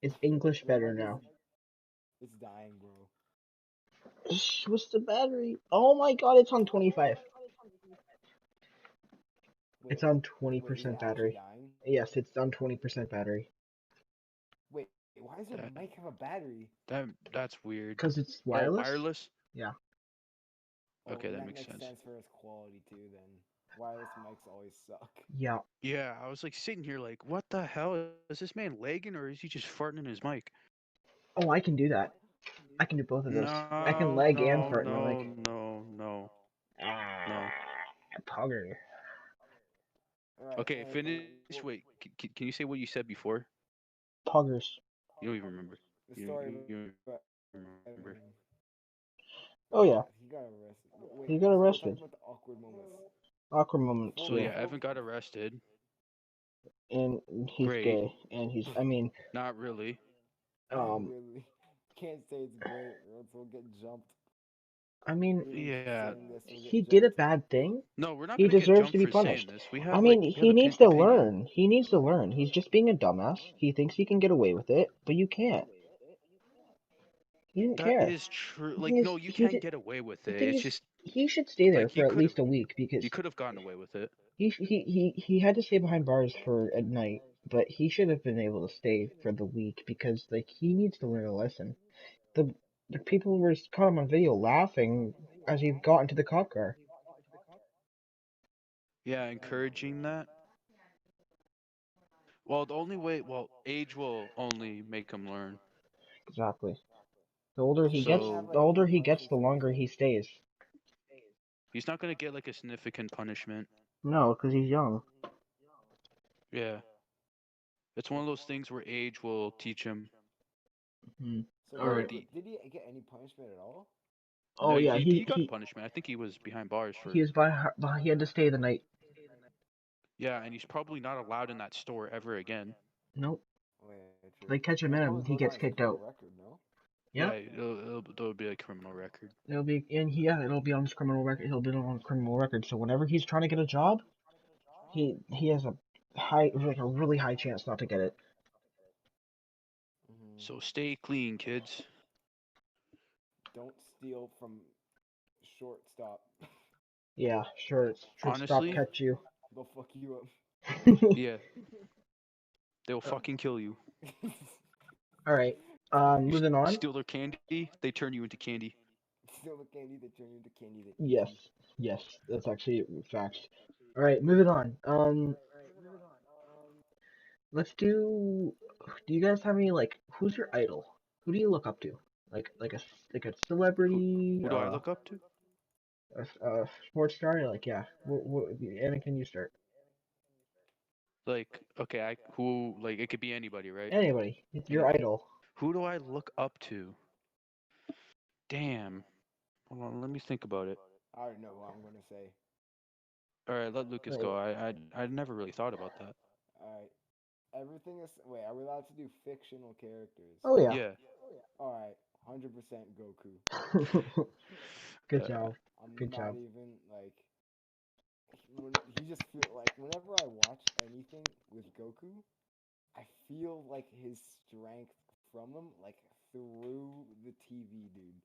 Is English your better mic is, now? it's dying, bro. What's the battery? Oh my god, it's on 25. Wait, It's on wait, is it 20% actually battery. dying? Yes, it's on 20% battery. Wait, why does your That mic have a battery? that's weird. Cause it's Oh, wireless. wireless? Yeah. Oh, Okay, and that that makes makes sense. sense for its quality too. Then wireless mics always suck. Yeah. Yeah, I was like sitting here like, what the hell? Is this man lagging or is he just farting in his mic? Oh, I can do that. I can do both of those. I can No, leg and no, fart in my no, mic. no, no, no. Pugger. Okay, All right. finish. Wait, can you say what you said before? Puggers. You don't even remember. The You story don't about even Evan. remember. Oh yeah, He got arrested. Wait, he got so we're talking arrested. about the awkward moments. Awkward moments. Before So we Yeah, yeah, before Evan got arrested. and he's Great. gay, and he's. I mean, Not really. not um, really can't say it's great, or else we'll get jumped. I mean, Even Yeah. saying this, we'll he get did a jumped. bad thing. No, we're not He gonna get deserves to jumped be for saying punished. this. We I have mean, like we have he an needs to opinion. learn. He needs to learn. He's just being a dumbass. He thinks he can get away with it, but you can't. He didn't That care. is true. The thing Like is, no, you can get away with the it. thing It's is, just he should stay there like for at least a week he because could have gotten away with it. he had to stay behind bars for a night, but he should have been able to stay for the week because like he needs to learn a lesson. The the people were caught him on video laughing as he got into the cop car. Yeah, encouraging that. Well, the only way, well, age will only make him learn. Exactly. So he didn't have So The like any older he gets, punishments the or longer anything. he stays. he's not gonna get like a significant punishment. No, because he's young. Yeah, it's one of those things where age will teach him, Hmm. So All right. did he get any punishment at all? no, Oh yeah, he got punishment. I think he was behind bars he for. was he had to stay the night. Yeah, and he's probably not allowed in that store ever again. Nope. Oh yeah, true. They catch And him it in probably him, he goes gets on his kicked criminal out. record, no? Yeah. Yeah, it'll be a criminal record. It'll be on his criminal record. He'll be on criminal record. So whenever he's trying to get a job, he has a really high chance not to get it. Hmm. So stay clean, kids. Don't steal from shortstop. Yeah, sure. Should stop Honestly, catch you. They'll fuck you up. yeah, they'll fucking kill you. All right. You Moving on. steal their candy, they turn you into candy. Steal the candy, they turn you into candy, they eat Yes, you. yes, that's actually facts. All right, moving on. let's do. Do you guys have any like? Who's your idol? Who do you look up to? Like a Who celebrity, who do I look up to? a sports star? Like yeah. Anna, can you start? Like, okay, I who like it could be anybody, right? Anybody. It's your Anybody. idol. Who do I look up to? Damn. Hold on, let me think about it. I already know who I'm gonna say. All right, let Lucas Wait. go. I never really thought about that. All right. Everything is. Wait, are we allowed to do fictional characters? Oh yeah. Yeah. All right. 100% Goku. Good Uh, job. I'm Good not job. even like. When he just feel like whenever I watch anything with Goku, I feel like his strength from him, like through the TV, dude.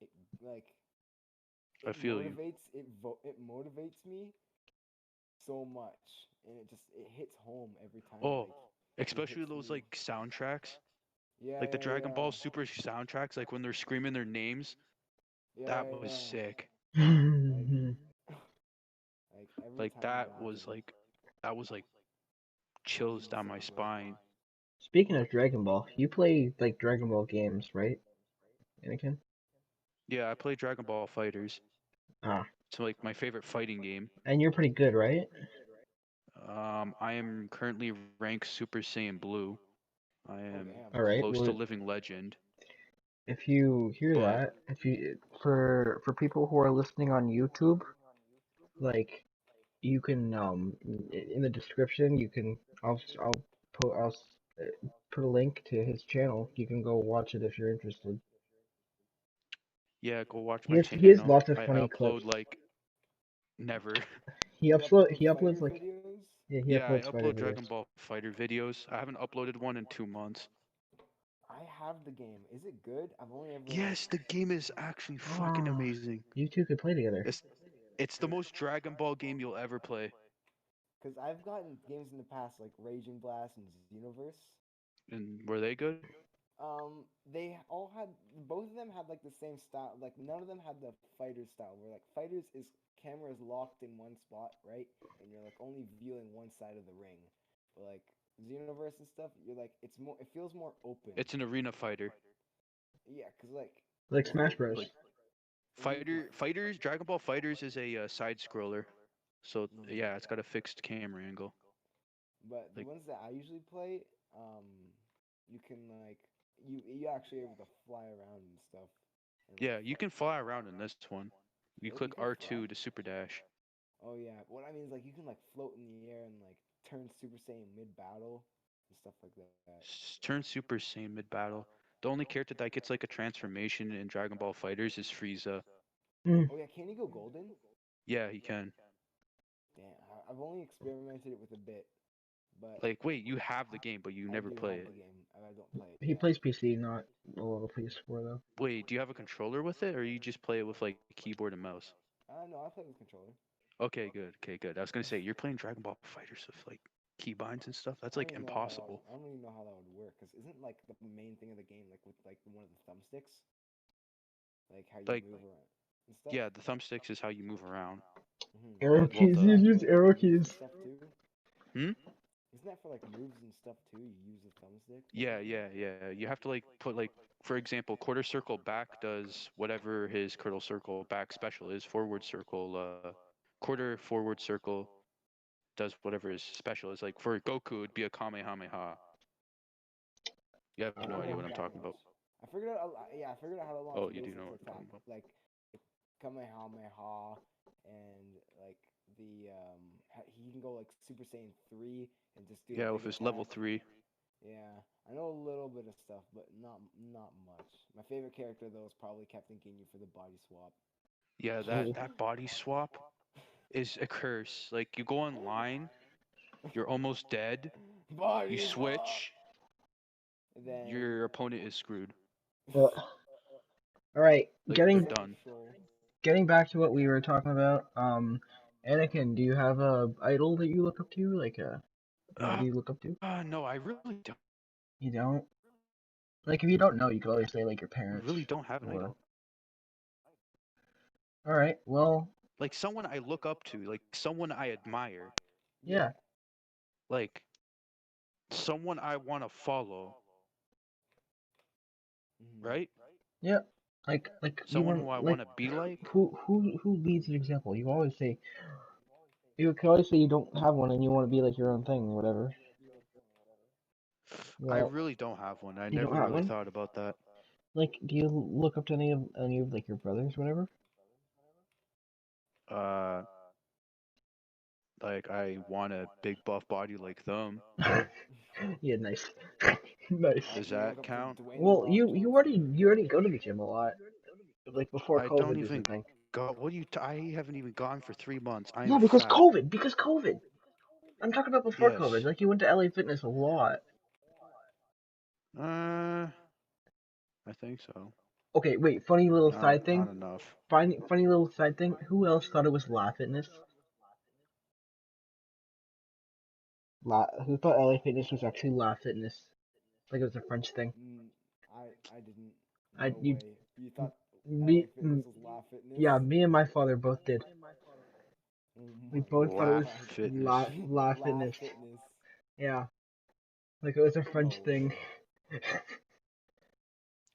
It like I it feel you. motivates it motivates me so much, and it hits home every time. Oh, Like he especially hits those me. like soundtracks, Yeah, like the yeah, Dragon yeah, Ball Super soundtracks, like when they're screaming their names. yeah, That yeah, was yeah. sick. Like, like every Like time I that watch was him, like that was like he's chills down my insane. spine. Speaking of Dragon Ball, you play like Dragon Ball games, right, Anakin? Yeah, I play Dragon Ball Fighters. Ah, It's like my favorite fighting game. and you're pretty good, right? I am currently ranked Super Saiyan Blue. I Oh am damn. All right. close to Well, living legend, if you hear but that, if you for people who are listening on YouTube, like you can in the description you can I'll put a link to his channel. You can go watch it if you're interested. yeah, go watch He my has channel. lots of I funny upload clips. like never. He He uploads uploads fighter like videos. yeah, he Yeah, I uploads fighter upload videos. Dragon Ball Fighter videos. I haven't uploaded one in 2 months. I have the game. Is it good? I've only ever like, Yes, the game is actually fucking Ah, amazing. you two could play together. It's the most Dragon Ball game you'll ever play. cause I've gotten games in the past like Raging Blast and Xenoverse. And were they good? They all had both of them had like the same style. Like none of them had the fighter style, where like fighters is camera is locked in one spot, right, and you're like only viewing one side of the ring. But like Xenoverse and stuff, you're like it feels more open. It's an arena fighter. Yeah, cause like Like Smash Xeno Bros. Like mhm, Fighters, Dragon Ball Fighters is a side scroller. So mhm. yeah, it's got a fixed camera angle. But the Like ones that I usually play, you can like you actually able to fly around and stuff and like yeah, you can fly around in this one. You click you can fly. R2 to super dash. Oh yeah, what I mean is like you can like float in the air and like turn Super Saiyan mid battle and stuff like that. Turn Super Saiyan mid battle. The only character that gets like a transformation in Dragon Ball Fighters is Frieza. Mm. Oh yeah, can he go golden? Yeah, he can. Damn, I've only experimented it with a bit, but Like, wait, you have the game, but you I never do play have it. the game. I don't play it He yet. plays PC, not a lot of PS4 though. Wait, do you have a controller with it, or you just play it with like keyboard and mouse? No, I play with controller. Okay, good. Okay, good. I was gonna say you're playing Dragon Ball Fighters with like keybinds and stuff. That's I like don't even know how impossible. I don't even know how that would work because isn't like the main thing of the game like with like one of the thumbsticks, like how you Like, move around and stuff. yeah, the thumbsticks is how you move around. Arrow But Well, keys. isn't You the that for use like arrow moves and keys. stuff too? hmm? Isn't that for like moves and stuff too? You use the thumbstick. Yeah. You have to like put like, for example, quarter circle back does whatever his quarter circle back special is. Forward circle, quarter forward circle does whatever his special is. Like for Goku, it'd be a Kamehameha. You have no I don't idea know what I'm that talking about. much. I figured out. Yeah, I figured out how to launch Oh, a you do know basic what I'm attack, talking about. like Kamehameha, and like he can go like Super Saiyan 3 and just do a Yeah, with big his level attack. 3. Yeah, I know a little bit of stuff, but not much. My favorite character though is probably Captain Ginyu for the body swap. Yeah, Oh, that body swap is a curse. Like you go online, you're almost dead. You Body swap. switch, And then your opponent is screwed. well, all right. Like they're Getting done. special. getting back to what we were talking about. Anakin, do you have a idol that you look up to? Like anybody you look up to? No, I really don't. You don't. Like if you don't know, you could always say like your I parents really don't have an or. idol. All right. Well, Like someone I look up to, like someone I admire. Yeah. yeah. Like someone I want to follow, Mm. right? Yeah. Like you Someone want who I like want to be like. who leads an example? You can always say you don't have one and you want to be like your own thing or whatever. I Well, really don't have one. I you don't never have really one. thought about that. Like, do you look up to any of like your brothers, whatever? Uh, like I want a big buff body like them. Yeah, nice, nice. Does You look that up to count? Dwayne the Well, Rock you Johnson. already go to the gym a lot, like before I don't COVID was a even thing. go. What do you? I haven't even gone for 3 months. I am Yeah, because fat. COVID, because COVID. I'm talking about before COVID. Yes. Like you went to LA Fitness a lot. Uh, I think so. Okay, wait. Funny little side Not thing. enough. Funny little side thing. Who else thought it was La Fitness? Who thought LA Fitness was actually La Fitness? Like it was a French thing. Mm, I didn't. I No you way. You thought me LA Fitness was La Fitness? yeah. Me and my father both did. Oh We my both thought it was Laugh god. fitness. La La Fitness. Fitness. Yeah, like it was a French No thing. way.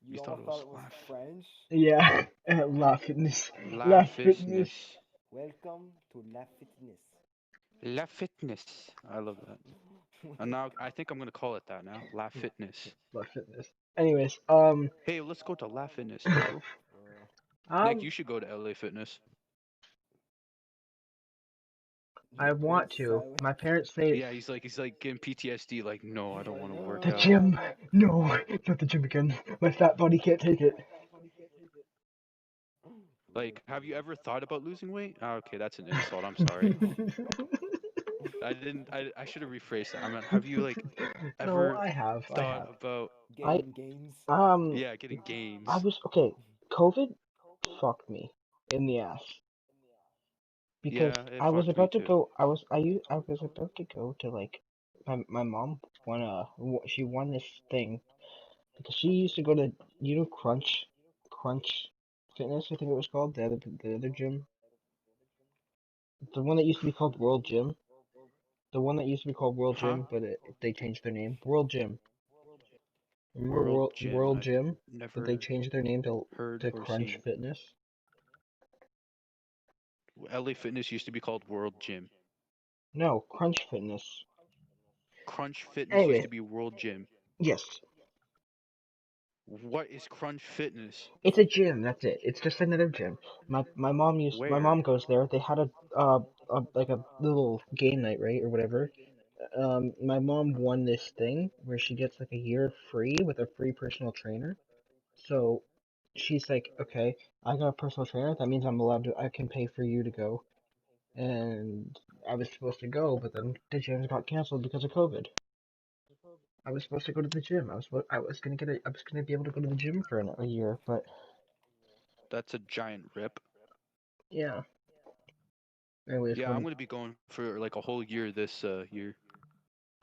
You You thought all it thought was it was laugh. French? Yeah, La Fitness. La La Fitness. fitness. Welcome to La Fitness. La fitness. I love that. And now I think I'm gonna call it that now. La fitness. La Fitness. Anyways, Hey, let's go to La Fitness, bro. Bro. Nick, um, you should go to LA Fitness. I Nick goes want to. silent. My parents say Yeah, he's like getting PTSD. Like, no, I He's don't like, want to work the out. gym. No, not the gym again. My fat body can't take it. Like, have you ever thought about losing weight? Oh, okay, that's an insult. I'm sorry. I didn't. I should have rephrased that. I meant, have you like No, ever I thought have. about I Getting gains. um, yeah getting I gains? was okay. COVID fucked me in the ass because Yeah, it I was fucked me about to too. go. I was about to go to like my mom won she won this thing because she used to go to Crunch Fitness, I think it was called, the other gym, the one that used to be called World Gym, the one that used to be called World Huh? Gym, but they changed their name, World Gym. Remember World Gym. World I've Gym, but they never changed their name heard to or Crunch seen. Fitness. LA Fitness used to be called World Gym. No, Crunch Fitness. Crunch Fitness used Anyway, to be World Gym. yes, What is Crunch Fitness? it's a gym. That's it. It's just another gym. My Where? mom goes there. They had like a little game night, right, or whatever. My mom won this thing where she gets like a year free with a free personal trainer. So she's like, okay, I got a personal trainer. That means I can pay for you to go. And I was supposed to go, but then the gyms got canceled because of COVID. I was supposed to go to the gym. I was gonna be able to go to the gym for a year, but That's a giant rip. yeah. Anyways, Yeah, I'm gonna be going for like a whole year this year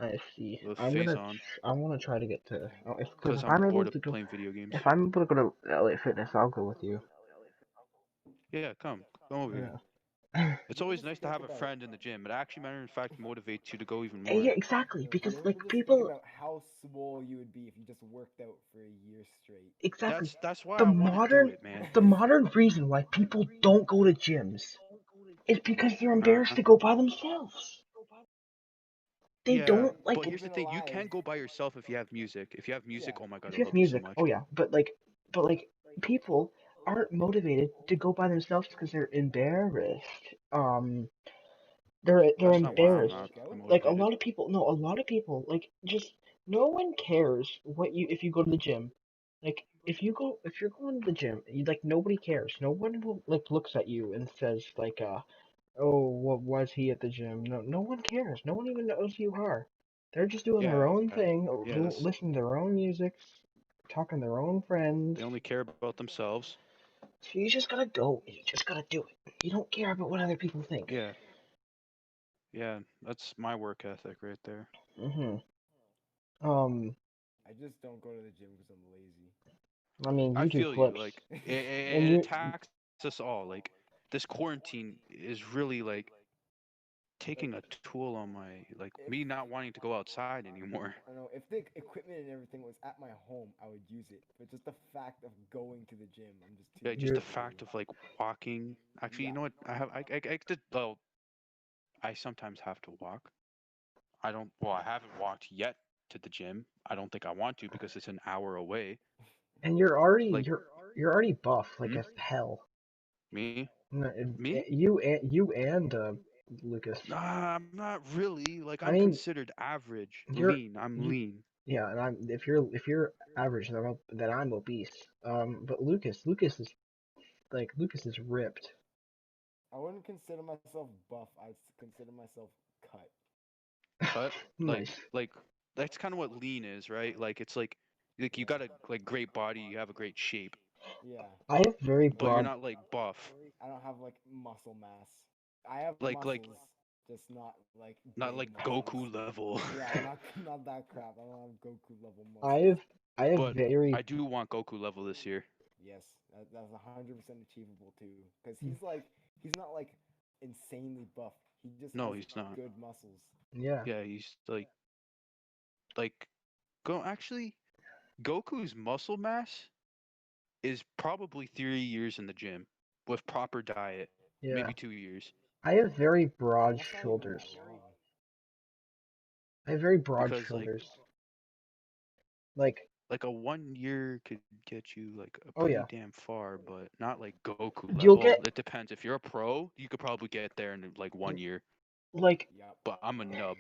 I see. with Phase on I want to try to get to because because if I'm I'm able bored of to go playing video games. if I'm able to go to LA Fitness, I'll go with you. Yeah, come over here. Yeah. It's You ever always just nice to think have a about friend in the gym. It actually, matter of fact, motivates you to go even Yeah, more. exactly. bro, Because you ever like just think people, about how swole you would be if you just worked out for a year straight? exactly. That's why The I want to do modern it, man. the modern reason why people don't go to gyms is because they're Huh? embarrassed to go by themselves. They Yeah, don't like but Not here's the even thing: you alive. can go by yourself if you have music. If you have music, Yeah. oh my god, if I you have love you so music. much. Oh yeah, but like people aren't motivated to go by themselves because they're embarrassed. They're Are That's you not why embarrassed to I'm embarrassed. not work out? Like a motivated. lot of people, no, a lot of people like just no one cares what you if you go to the gym. Like if you're going to the gym, like nobody cares. No one will like looks at you and says like oh what was he at the gym? No one cares. No one even knows who you are. They're just doing their Yeah, own thing, yeah. This listening to their own music, talking to their own friends. they only care about themselves. So you just gotta go and you just gotta do it. You don't care about what other people think. Yeah, yeah. That's my work ethic right there. Mhm. Um, I just don't go to the gym because I'm lazy. I mean, I you do feel you. flips, Like it and you attacks us all. Like this quarantine is really like taking a toll on my like If me not wanting to go outside anymore. I don't know if the equipment and everything was at my home, I would use it. But just the fact of going to the gym, I'm just too Yeah, just lazy the You're to do. fact of like walking. Actually, you Yeah. know what? I did. Well, I sometimes have to walk. I don't. Well, I haven't walked yet to the gym. I don't think I want to because it's an hour away. and you're already Like you're already buff like hmm? as hell. Me, No, me. you and Lucas. Nah, I'm not really. Like I I'm mean, considered average, you're lean. I'm you lean. yeah, and if you're average, then I'm obese. But Lucas is Lucas is ripped. I wouldn't consider myself buff. Consider myself cut. Cut. Nice. Like that's kind of what lean is, right? Like it's like you Yeah. got a like great body, you have a great shape, Yeah. I have very But but you're broad. not like buff. I don't have like muscle mass. I have Like muscles, just not like not big like muscles. Goku level. Yeah, not not that crap. I don't have Goku level I muscles. have I have But very I do want Goku level this year. Yes, that's 100% achievable too. Because he's not like insanely buff. He just No, has he's not. good muscles. yeah Yeah, he's like go actually Goku's muscle mass is probably 3 years in the gym with proper diet, yeah. maybe 2 years. I have very broad That's not even shoulders. that long. I have very broad Because shoulders. Like like a 1 year could get you like a oh pretty yeah, damn far, but not like Goku you'll level. get It depends. If you're a pro, you could probably get there in like 1 year. like Yup. But I'm a nub.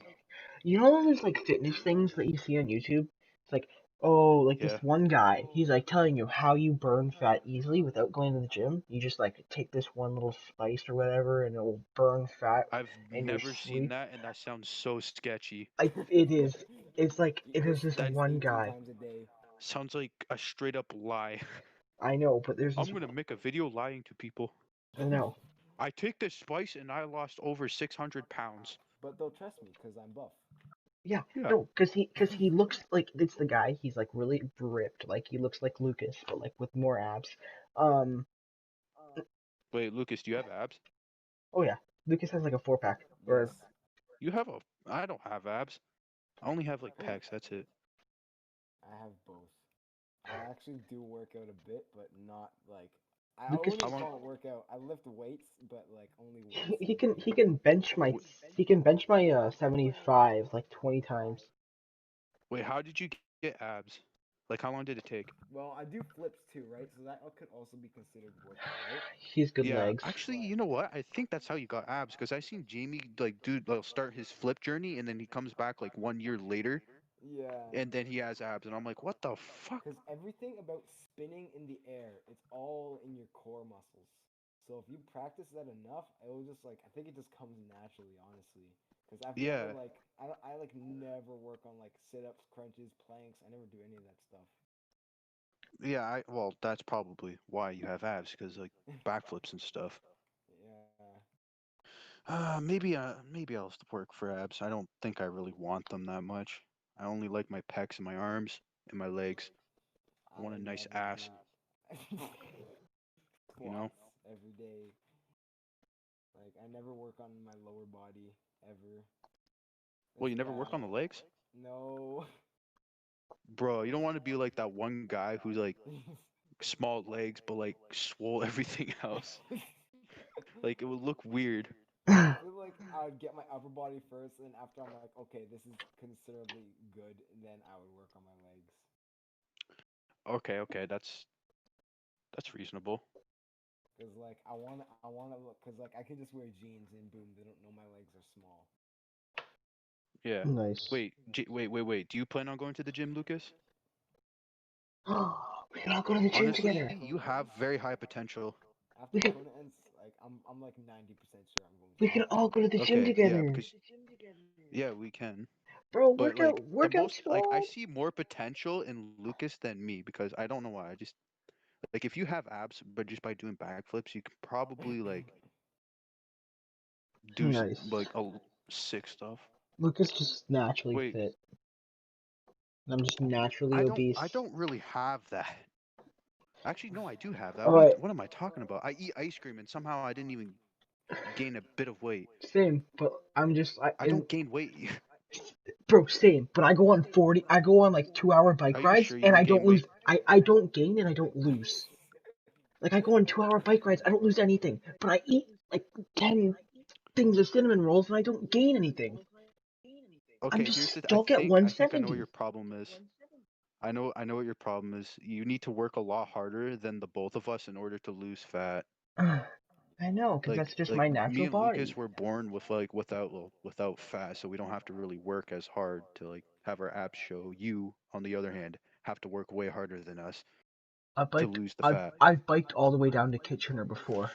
you know those like fitness things that you see on YouTube? It's like, oh, like Yeah. this one guy, he's like telling you how you burn fat easily without going to the gym. You just like take this one little spice or whatever and it'll burn fat I've in your never seen sleep. that, and that sounds so sketchy. It is. It's like Eat it your is this That sweets one 18 guy. times a day. sounds like a straight up lie. I know, but there's this. I'm gonna make a video lying to people. I know. I take this spice and I lost over 600 pounds. But they'll trust me because I'm buff. Yeah, Yeah. no, cause he looks like it's the guy. He's like really ripped. Like he looks like Lucas, but like with more abs. Um. Wait, Lucas, do you have abs? Oh yeah, Lucas has like a 4 pack. Yes. Or You have a. I don't have abs. I only have like pecs. That's it. I have both. I actually do work out a bit, but not like I Lucas, wouldn't How even long? call it workout. I lift weights, but like only he, once in he a can while. he can bench my Wait, he can bench my 75 like 20 times. wait, how did you get abs? Like, how long did it take? Well, I do flips too, right? So that could also be considered working out. He's good Yeah, legs. actually, you know what? I think that's how you got abs because I seen Jamie like dude like start his flip journey and then he comes back like 1 year later Yeah, and then he has abs and I'm like, what the fuck? because everything about spinning in the air, it's all in your core muscles. So if you practice that enough, it'll just like I think it just comes naturally, honestly. Because I've never Yeah, like I like never work on like sit ups, crunches, planks. I never do any of that stuff. yeah. Well, that's probably why you have abs because like backflips and stuff. Yeah. Maybe I'll work for abs. I don't think I really want them that much. I only like my pecs and my arms and my legs. I I want a nice never ass, do you know? squats every day. Like I never work on my lower body ever. Well, It's you never work bad. on the legs? No. Bro, you don't want to be like that one guy who's like small legs but like swole everything else. Like it would look weird. I feel like I would get my upper body first, and after I'm like, okay, this is considerably good, then I would work on my legs. Okay, okay, that's reasonable. Cause like I wanna look, cause like I can just wear jeans and boom, they don't know my legs are small. Yeah. Nice. Wait. Do you plan on going to the gym, Lucas? We can all go to the gym Honestly, After together. you Corona have ends, very high potential. We can Corona ends, like I'm like 90% sure I'm going to we the can gym. all go to the gym Okay, yeah, together. because yeah, we can. Bro, But like the work out most like I small. see more potential in Lucas than me because I don't know why. I just like if you have abs, but just by doing backflips, you can probably like do Nice. like sick stuff. Lucas just naturally Wait, fit. And I'm just naturally I obese. don't really have that. Actually, no, I do have that. Alright. What am I talking about? I eat ice cream and somehow I didn't even. gain a bit of weight. Same, but I'm just I don't gain weight. bro, same. But I go on 40. I go on like 2 hour Are bike you rides, sure you and don't I don't gain weight? lose. I don't gain and I don't lose. Like I go on 2 hour bike rides, I don't lose anything. But I eat like 10 things of cinnamon rolls and I don't gain anything. I'm Okay, just here's the. stuck at I think I know what your 170. problem is. I know what your problem is. You need to work a lot harder than the both of us in order to lose fat. I know, because that's just my Me natural and Lucas body. were born with without fat, so we don't have to really work as hard to like have our abs show. You, on the other hand, have to work way harder than us I to biked. lose the I've fat. I've biked all the way down to Kitchener before.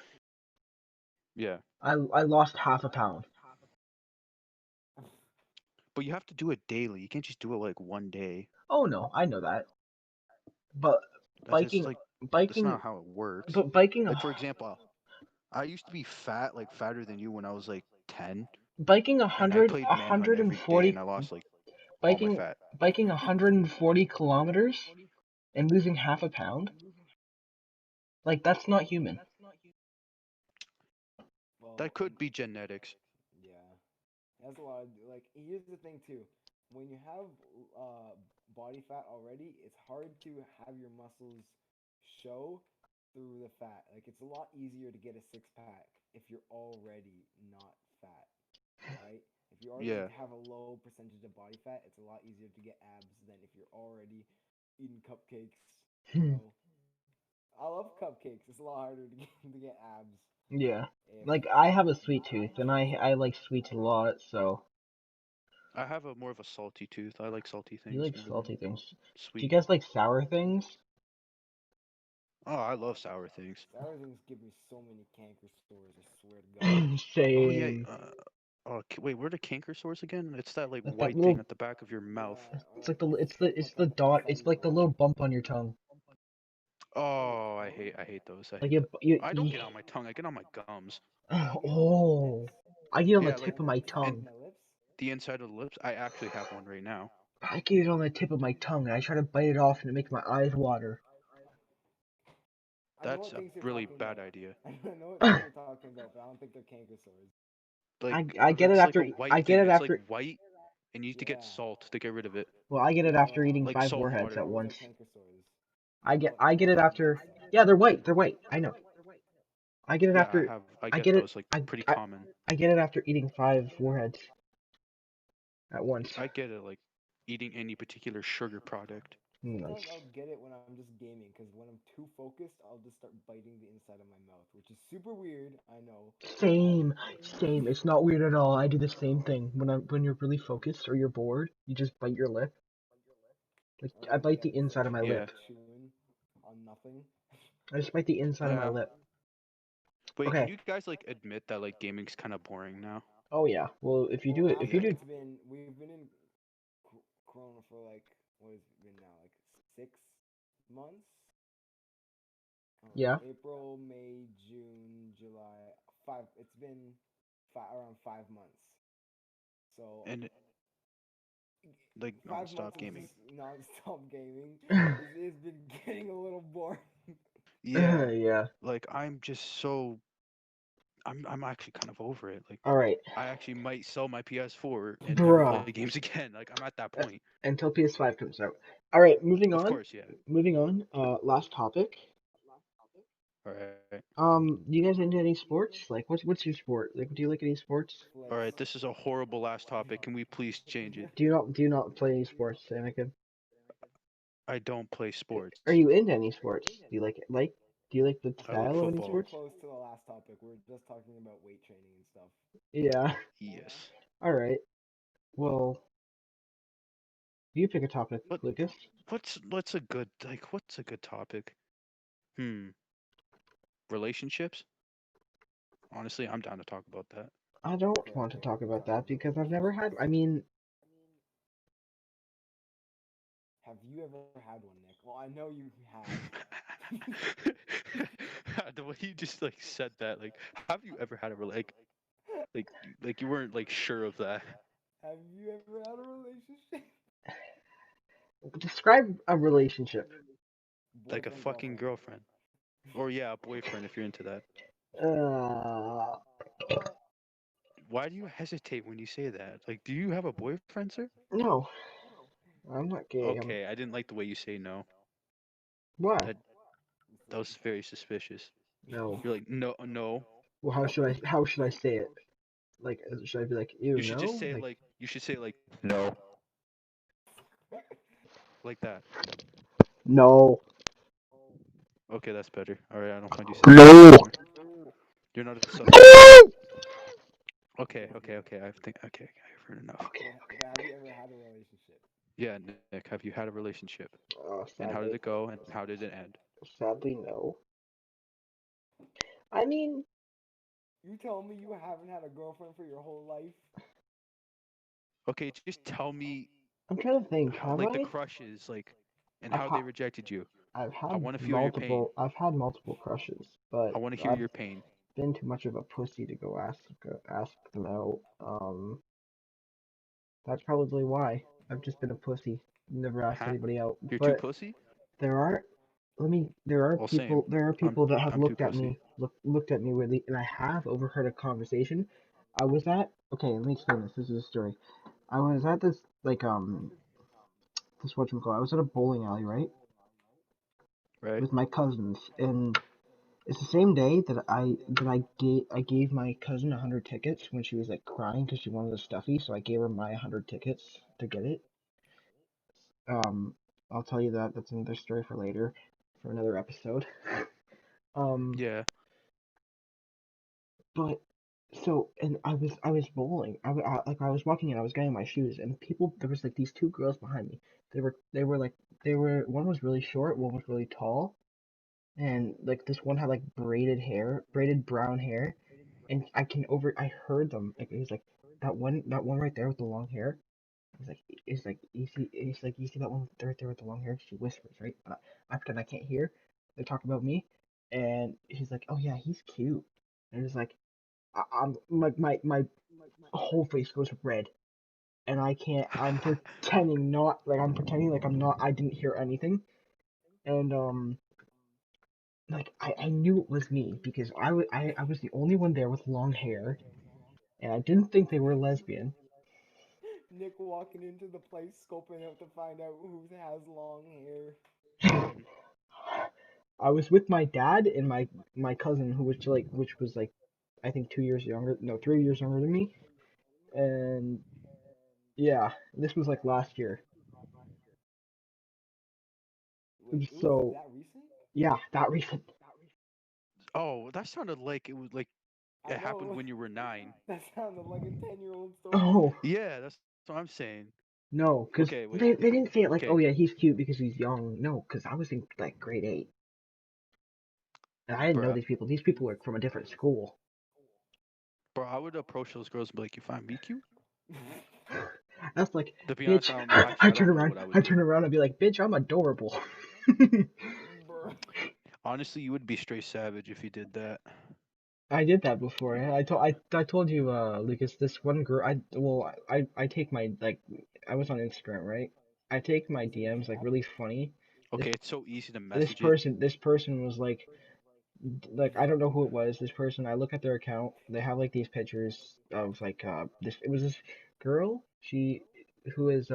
Yeah, I lost half a pound. but you have to do it daily. You can't just do it like one day. Oh no, I know that. But That's biking, like that's biking, not how it works. but biking, Like for example, I used to be fat, like fatter than you when I was like 10, biking a and I hundred, played a manhunt hundred and every day, and forty, I lost like all my biking, fat. biking 140 kilometers and losing half a pound. Like that's not human. Well, That could be genetics. yeah. That's a lot of, like, here's the thing too. When you have body fat already, it's hard to have your muscles show through the fat. Like it's a lot easier to get a six pack if you're already not fat, right? If you already Yeah. have a low percentage of body fat, it's a lot easier to get abs than if you're already eating cupcakes, you know. I love cupcakes. It's a lot harder to get abs Yeah. if Like I have a you're sweet not tooth and actually I fat. like sweets a lot, so I have a more of a salty tooth. I like salty you things like more than salty things. Do you sweet. guys like sour things? Oh, I love sour things. Sour things give me so many canker sores. I swear to God. Oh yeah. Same. Wait, where are the canker sores again? It's that like Like that white thing little at the back of your mouth. Yeah, or it's like like the like it's on the the dot, inside it's of your like the mouth. little bump on your tongue. Oh, your Oh, tongue? I hate those. I Like hate that. I don't you get on my tongue. I get on my gums. I get it on my oh, lips. I get on the Yeah, like tip My of my lips. and tongue. My lips. the inside of the lips. I actually have one right now. I get it on the tip of my tongue and I try to bite it off and it makes my eyes water. I know That's what a things you're really talking bad about. idea. I know what things you're talking about, but I don't think they're canker sores. I get it It's like after a white I get thing. it It's like after white, and you need to get Yeah. salt to get rid of it, well I get it Yeah, after yeah. eating like five salt and warheads water. at Those are once. canker sores. But I get it after yeah they're white, they're white, I know. I get it Yeah, after I I get get it those like I pretty I, common. I get it after eating five warheads at once. I get it like eating any particular sugar product. sometimes Nice. I'll get it when I'm just gaming, because when I'm too focused, I'll just start biting the inside of my mouth, which is super weird. I know. Same, same. It's not weird at all. I do the same thing when you're really focused or you're bored. You just bite your lip. Like Or I like, bite yeah, the just like inside of my Yeah. lip. chewing on nothing. I just bite the inside of my Yeah. lip. Wait, can Okay. you guys like admit that like gaming's kind of boring now? Oh yeah. Well, if you Well, do it, if you after Yeah. do, we've been in Corona for like, what has it been now, like 6 months? yeah. April, May, June, July, five. It's been around 5 months. So And like 5 months nonstop of gaming. just non-stop gaming has been getting a little boring. Yeah. Yeah. Like I'm just so I'm actually kind of over it. Like All right, I actually might sell my PS4 and never play bruh. games again. Like I'm at that Uh, point. Until PS5 comes out. All right, moving Of on. course, yeah. Moving on. Last topic. All right. Do you guys into any sports? Like, what's your sport? Like, do you like any sports? All Flips. right, this is a horrible last topic. Can we please change it? Do you not play any sports, Anakin? I don't play Are sports. you into any sports? Do you like the I like style of We're any football. pretty sports? close to the last topic. We're just talking about weight training and stuff. Yeah. Yes. All right. Well, you pick a topic, What Lucas. what's a good what's a good topic? Hmm. Relationships? Honestly, I'm down to talk about that. I don't Okay, want to okay, we talk can about talk that about because I've never had. I relationships. mean, Have you ever had one, Nick? Well, I know you have. The way you just like said that, like, have you ever had a like like you weren't like sure of that? Have you ever had a relationship? describe a relationship. Like a Boyfriend, fucking girlfriend. girlfriend. Or yeah, a boyfriend if you're into that. Uh, Why do you hesitate when you say that? Like, do you have a boyfriend, sir? no, I'm not gay. Okay, I didn't like the way you say no. What? That that was very suspicious. No. You're like, no, no. Well, how should I say it? Like, should I be like, ew, You should just no? say Like, like, you should say like, no, like that. no. Okay, that's better. All right, I don't find you suspicious No. anymore. You're not a suspect. Okay, okay, okay. I think okay, I've heard enough. Okay, But have you ever had a relationship? Yeah, Nick, have you had a relationship? And how did it sadly, go? And how did it end? sadly, no. I mean, You tell me you haven't had a girlfriend for your whole life? Okay, just tell me I'm trying to think. how, Have like the I? crushes, like, and I've how they had, rejected you. I've I had want to feel your pain. multiple. I've had multiple crushes, but I want to hear I've your pain. been too much of a pussy to go ask them out. That's probably why. I've just been a pussy. Never asked Huh? anybody out. You're too But pussy? there are there are Well, same. people that have I'm too looked at pussy. looked at me weirdly, and I have overheard a conversation. I was at okay, let me explain this. This is a story. I was at this this whatchamacallit. I was at a bowling alley, right? Right? With my cousins, and it's the same day that I gave my cousin 100 tickets when she was like crying because she wanted a stuffy, so I gave her my 100 tickets to get it. Um, I'll tell you that. That's another story for later, for another episode. Um, Yeah. but so and I was bowling. I was walking in. I was getting my shoes, and people there was like these two girls behind me. They were one was really short, one was really tall, and like this one had like braided brown hair, and I heard them like it was like that one right there with the long hair. It's like you see that one right there with the long hair. She whispers, right? I pretend I can't hear. They talk about me, and he's like, "Oh yeah, he's cute." And it's like I'm like my whole face goes red, and I can't. I'm pretending like I'm not. I didn't hear anything, and like I knew it was me because I was the only one there with long hair, and I didn't think they were lesbian. Nick walking into the place, scoping out to find out who has long hair. I was with my dad and my cousin who was which was like I think 2 years younger, no 3 years younger than me, and yeah, this was like last year. Wait, it was So that recent? yeah, that recent. Oh, that sounded like it was like I it happened know. when you were 9. That sounded like a 10-year-old story. Oh Yeah, that's what I'm saying. no, because Okay, wait. they didn't say it like, oh Okay, yeah, he's cute because he's young. No, because I was in like grade 8, and I didn't know bruh. these people. These people were from a different school. Bro, I would approach those girls and be like, "You find me cute?" That's like, To be honest, bitch. I don't know what I would I do. turn around and be like, bitch, I'm adorable. Bruh. Honestly, you would be straight savage if you did that. I did that before. I told you, Lucas. This one girl. I take my like. I was on Instagram, right? I take my Was it a DMs like chat? really funny. This Okay, it's so easy to this message it. person this person was like I don't know who it was. This person. I look at their account. They have like these pictures of like this. It was this girl. Who is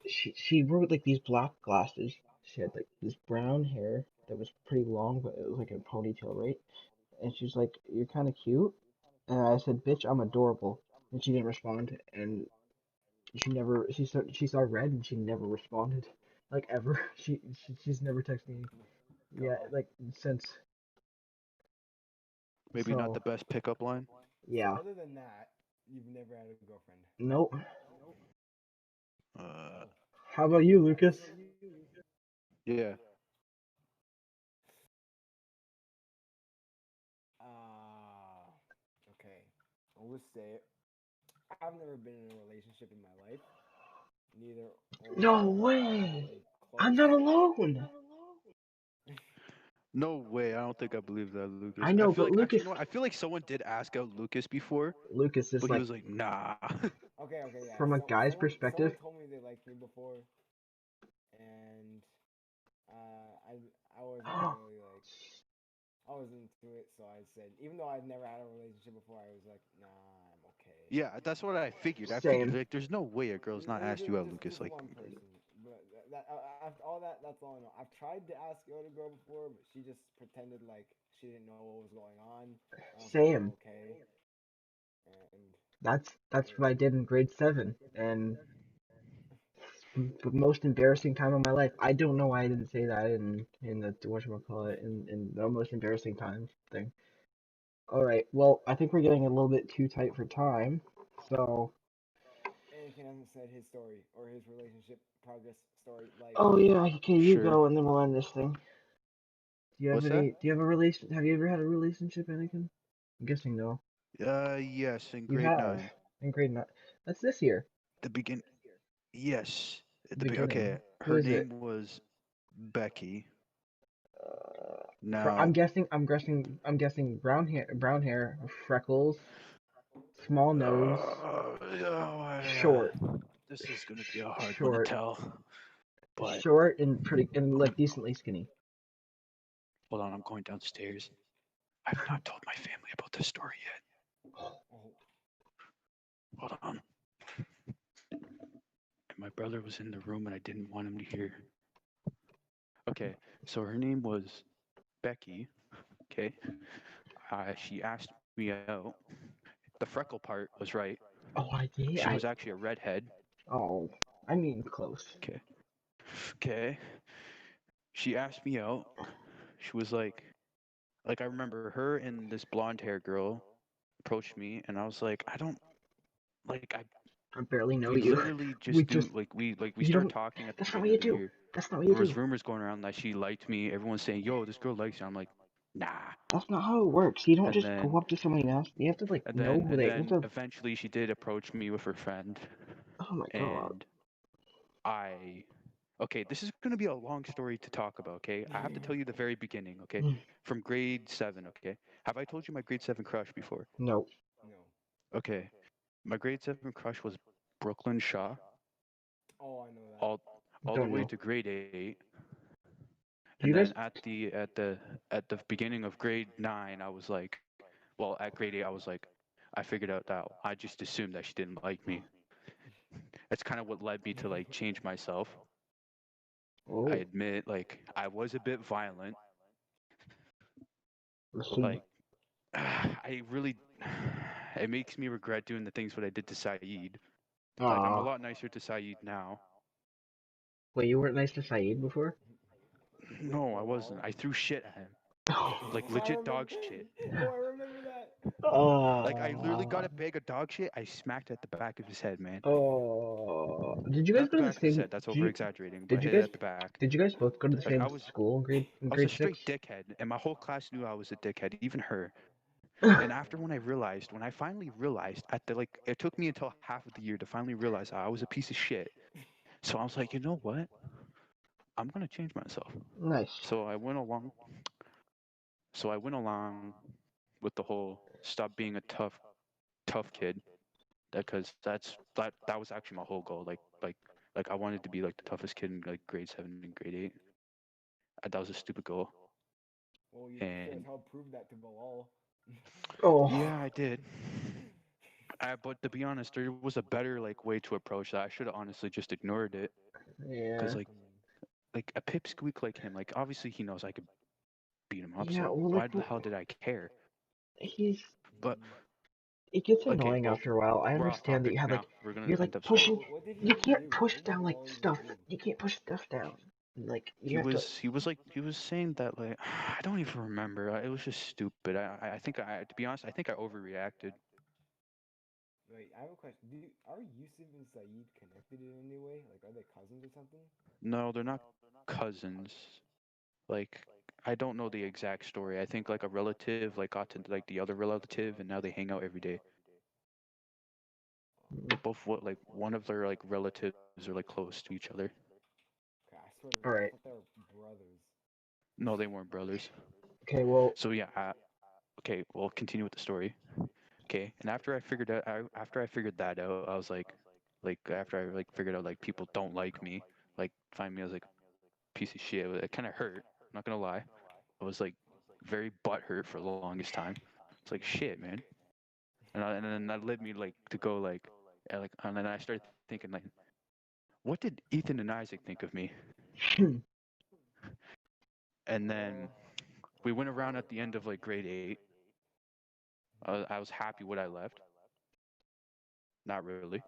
she wore like these black glasses. She had like this brown hair that was pretty long, but it was like a ponytail, right? And she's like, "You're kind of cute." And I said, "Bitch, I'm adorable." And she didn't respond. And she saw red and she never responded, like ever. She's never texted me. Yeah, God. like since. Maybe not So the best pickup line. So yeah, other than that, you've never had a girlfriend. nope. Uh, Oh. How about you, Lucas? yeah. Ah. Okay. I will say it. I've never been in a relationship in my life. Neither No or way. even I'm close. not alone. No way. I don't think I believe that, Lucas. I I know, feel but like actually, Lucas, you know what? I feel like someone did ask out Lucas before, Lucas is but he like was like, "Nah." Okay, yeah. from a So guy's someone perspective. told me they liked me before, and I wasn't really like. I was into it, so I said, even though I'd never had a relationship before, I was like, nah, I'm okay. Yeah, that's what I figured. I figured Same. like there's no way a girl's not It was asked you out, just Lucas. Like, one person, but after all that, that's all I know. I've tried to ask out a girl before, but she just pretended like she didn't know what was going on. I was like, Same. oh, okay, and That's what I did in grade 7, and the most embarrassing time of my life. I don't know why I didn't say that in the whatchamacallit, in the most embarrassing time thing. All right. Well, I think we're getting a little bit too tight for time. So, Anakin hasn't said his story or his relationship progress story, life. oh yeah, okay, you sure. go, and then we'll end this thing. Do you have What's that? any? Do you have a relation? Have you ever had a relationship, Anakin? I'm guessing no. Yes, in You grade have nine. in grade nine. That's this year. The begin. Yes. At the okay. Beginning. Who Her is it? name was Becky. I'm Now, guessing. I'm guessing. I'm guessing brown hair. Brown hair, freckles, small nose, short, this is gonna be a hard one to short, tell. But short, and pretty, and hold like decently skinny. on, I'm going downstairs. I've not told my family about this story yet. Oh, Hold on. And my brother was in the room, and I didn't want him to hear. Okay, so her name was Becky. Okay, she asked me out. The freckle part was right. Oh, I did. She was actually a redhead. Oh, I mean close. Okay. Okay. She asked me out. She was like I remember her and this blonde hair girl approached me, and I was like, I don't like I. I barely know We you. literally We just just. we You started don't. talking at the That's not what beginning you of the do. year. That's not what you There was do. rumors going around that she liked me. Everyone's saying, "Yo, this girl likes you." I'm like, nah. That's not how it works. You don't And just go then up to somebody and ask. You have to like know who and they. You have then to. eventually she did approach me with her friend, Oh my god. and I okay, this is going to be a long story to talk about, okay? I have to tell you the very beginning, okay? From grade 7, okay? Have I told you my grade 7 crush before? No. no. Okay. My grade 7 crush was Brooklyn Shaw, Oh, I know that. all all the Don't way know. to grade 8. Do And you then guys? at the beginning of grade 9, I was like, well, at grade 8 I was like I figured out that I just assumed that she didn't like me. That's kind of what led me to like change myself. I Oh. admit like I was a bit violent. Listen. Like I really, it makes me regret doing the things what I did to Saeed. Like I'm a Aw. lot nicer to Saeed now. Wait, you weren't nice to Saeed before? Wait, No, I for a wasn't. while. I threw shit at him, like Oh, I legit dog remember. shit. Oh, I remember that. Like I literally got Oh. a bag of dog shit. I smacked at the back of his head, man. Oh. Did you guys Not the go to the back of his same? head. That's Did over you? exaggerating, but I Did you hit it guys? at the back. Did you guys both go to the Like same school in I was a grade straight 6? dickhead, and my whole class knew I was a dickhead, even her. And after when I finally realized at the like, it took me until half of the year to finally realize I was a piece of shit. So I was like, you know what? I'm gonna change myself. Nice. So I went along. So I went along with the whole stop being a tough kid. Because that was actually my whole goal. Like I wanted to be like the toughest kid in like grade 7 and grade 8. That was a stupid goal. Well, you sure as And hell proved that to Bilal. Oh. yeah, I did. But to be honest, there was a better like way to approach that. I should have honestly just ignored it. Because Yeah. like a pipsqueak like him, like obviously he knows I could beat him up. Yeah. So Well, why like, the hell did I care? he's. But It gets okay, annoying well, after a while. I we're off understand that topic you have now. like We're gonna you're like end up starting. pushing. What did he You even can't do? push What did down like Bilal even stuff. do? You can't push stuff down. Like you have to. He was saying that like I don't even remember. It was just stupid. I think I to be honest, I think I overreacted. Wait, I have a question. Are Yusuf and Saeed connected in any way? Like, are they cousins or something? No, they're not cousins. Like I don't know the exact story. I think like a relative like got to like the other relative and now they hang out every day. They're both what like one of their like relatives are like close to each other. Okay, I swear to All God, I right. thought they were brothers. No, they weren't brothers. Okay. Well. So yeah, okay, we'll continue with the story. Okay, and after I figured that out, I was like after I like figured out like people don't like me, like find me as like a piece of shit. It kind of hurt. I'm not gonna lie. I was like very butthurt for the longest time. It's like shit, man. And then that led me like to go like, and then I started thinking like, what did Ethan and Isaac think of me? And then we went around at the end of like grade 8. I was happy when I left. Not really,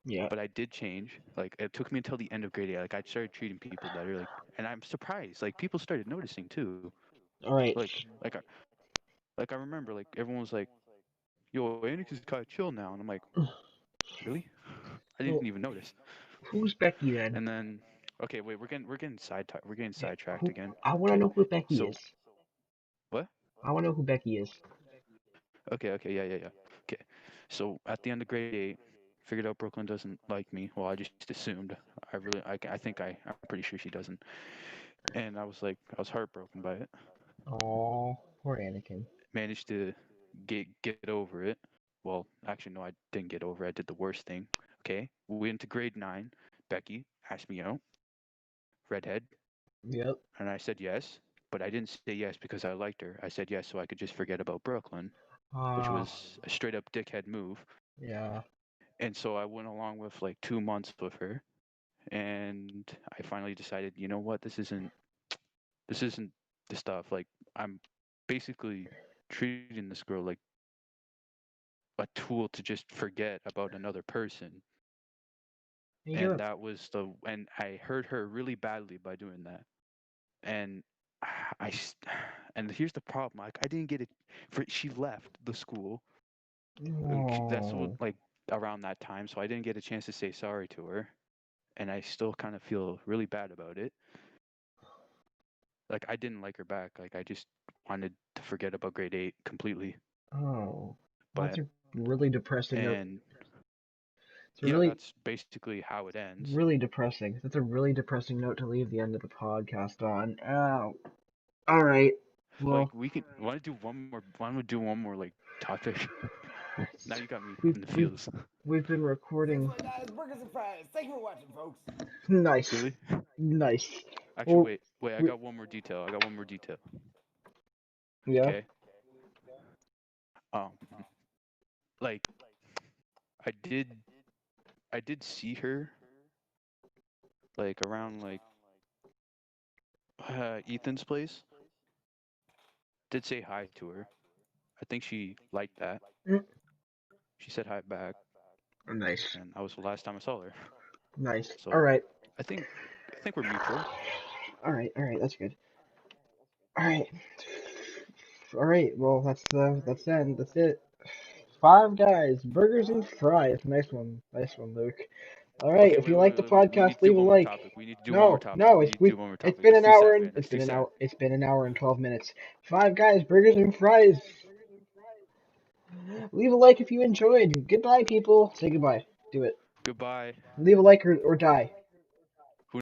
Yeah. but I did change. Like it took me until the end of grade 8. Like I started treating people better. Like, and I'm surprised. Like people started noticing too. All right. Like I remember like everyone was like, "Yo, Anakin's kind of chill now," and I'm like, "Really? I didn't Well, even notice." who's Becky then? And then, okay, wait, we're getting sidetracked Who? again. I want to Okay, know who Becky so is. what? I want to know who Becky is. Okay, yeah. Okay, so at the end of grade 8, figured out Brooklyn doesn't like me. Well, I just assumed. I think I'm pretty sure she doesn't. And I was heartbroken by it. Oh, poor Anakin. Managed to get over it. Well, actually, no, I didn't get over it. I did the worst thing. Okay, we went to grade 9. Becky asked me out, redhead, Yep. and I said yes. But I didn't say yes because I liked her. I said yes so I could just forget about Brooklyn, which Ah, was a straight up dickhead move. yeah. And so I went along with like 2 months with her, and I finally decided, you know what, this isn't the stuff. Like I'm basically treating this girl like a tool to just forget about another person. You're And and I hurt her really badly by doing that. And I s- and here's the problem. Like I didn't get it. She left the school. That's what oh, like around that time, so I didn't get a chance to say sorry to her, and I still kind of feel really bad about it. Like I didn't like her back. Like I just wanted to forget about grade 8 completely. oh. That's But a really depressing note. and It's a yeah, really, that's basically how it ends. really depressing. That's a really depressing note to leave the end of the podcast on. Oh, all right. Like Well, we can want to do one more. Want to do one more like topic? Now you got me we've in the we've feels. we've been recording. $6 burgers and fries. Thank you for watching, folks. Nice, Really? nice. Actually, Well, wait. I we, got one more detail. I got one more detail. yeah. Okay. Um, like I did, I did see her like around like Ethan's place. Did say hi to her. I think she liked that. Mm, She said hi back, nice, and that was the last time I saw her. nice. All So right, I think I think we're mutual. all right, all right. That's good. All right, all right. Well, that's it. That's it. Five Guys, burgers and fries. Nice one, Luke. All right, Okay, if you like the wait. We need podcast, to do leave a one more like. topic. We need to do one more No, topic. no, We it's need to do one more it's topic. been That's an too hour sad, and man. That's too sad. it's been an hour and 12 minutes. Five Guys, burgers and fries. Leave a like if you enjoyed. Goodbye, people. Say goodbye. Do it. Goodbye. Leave a like or die.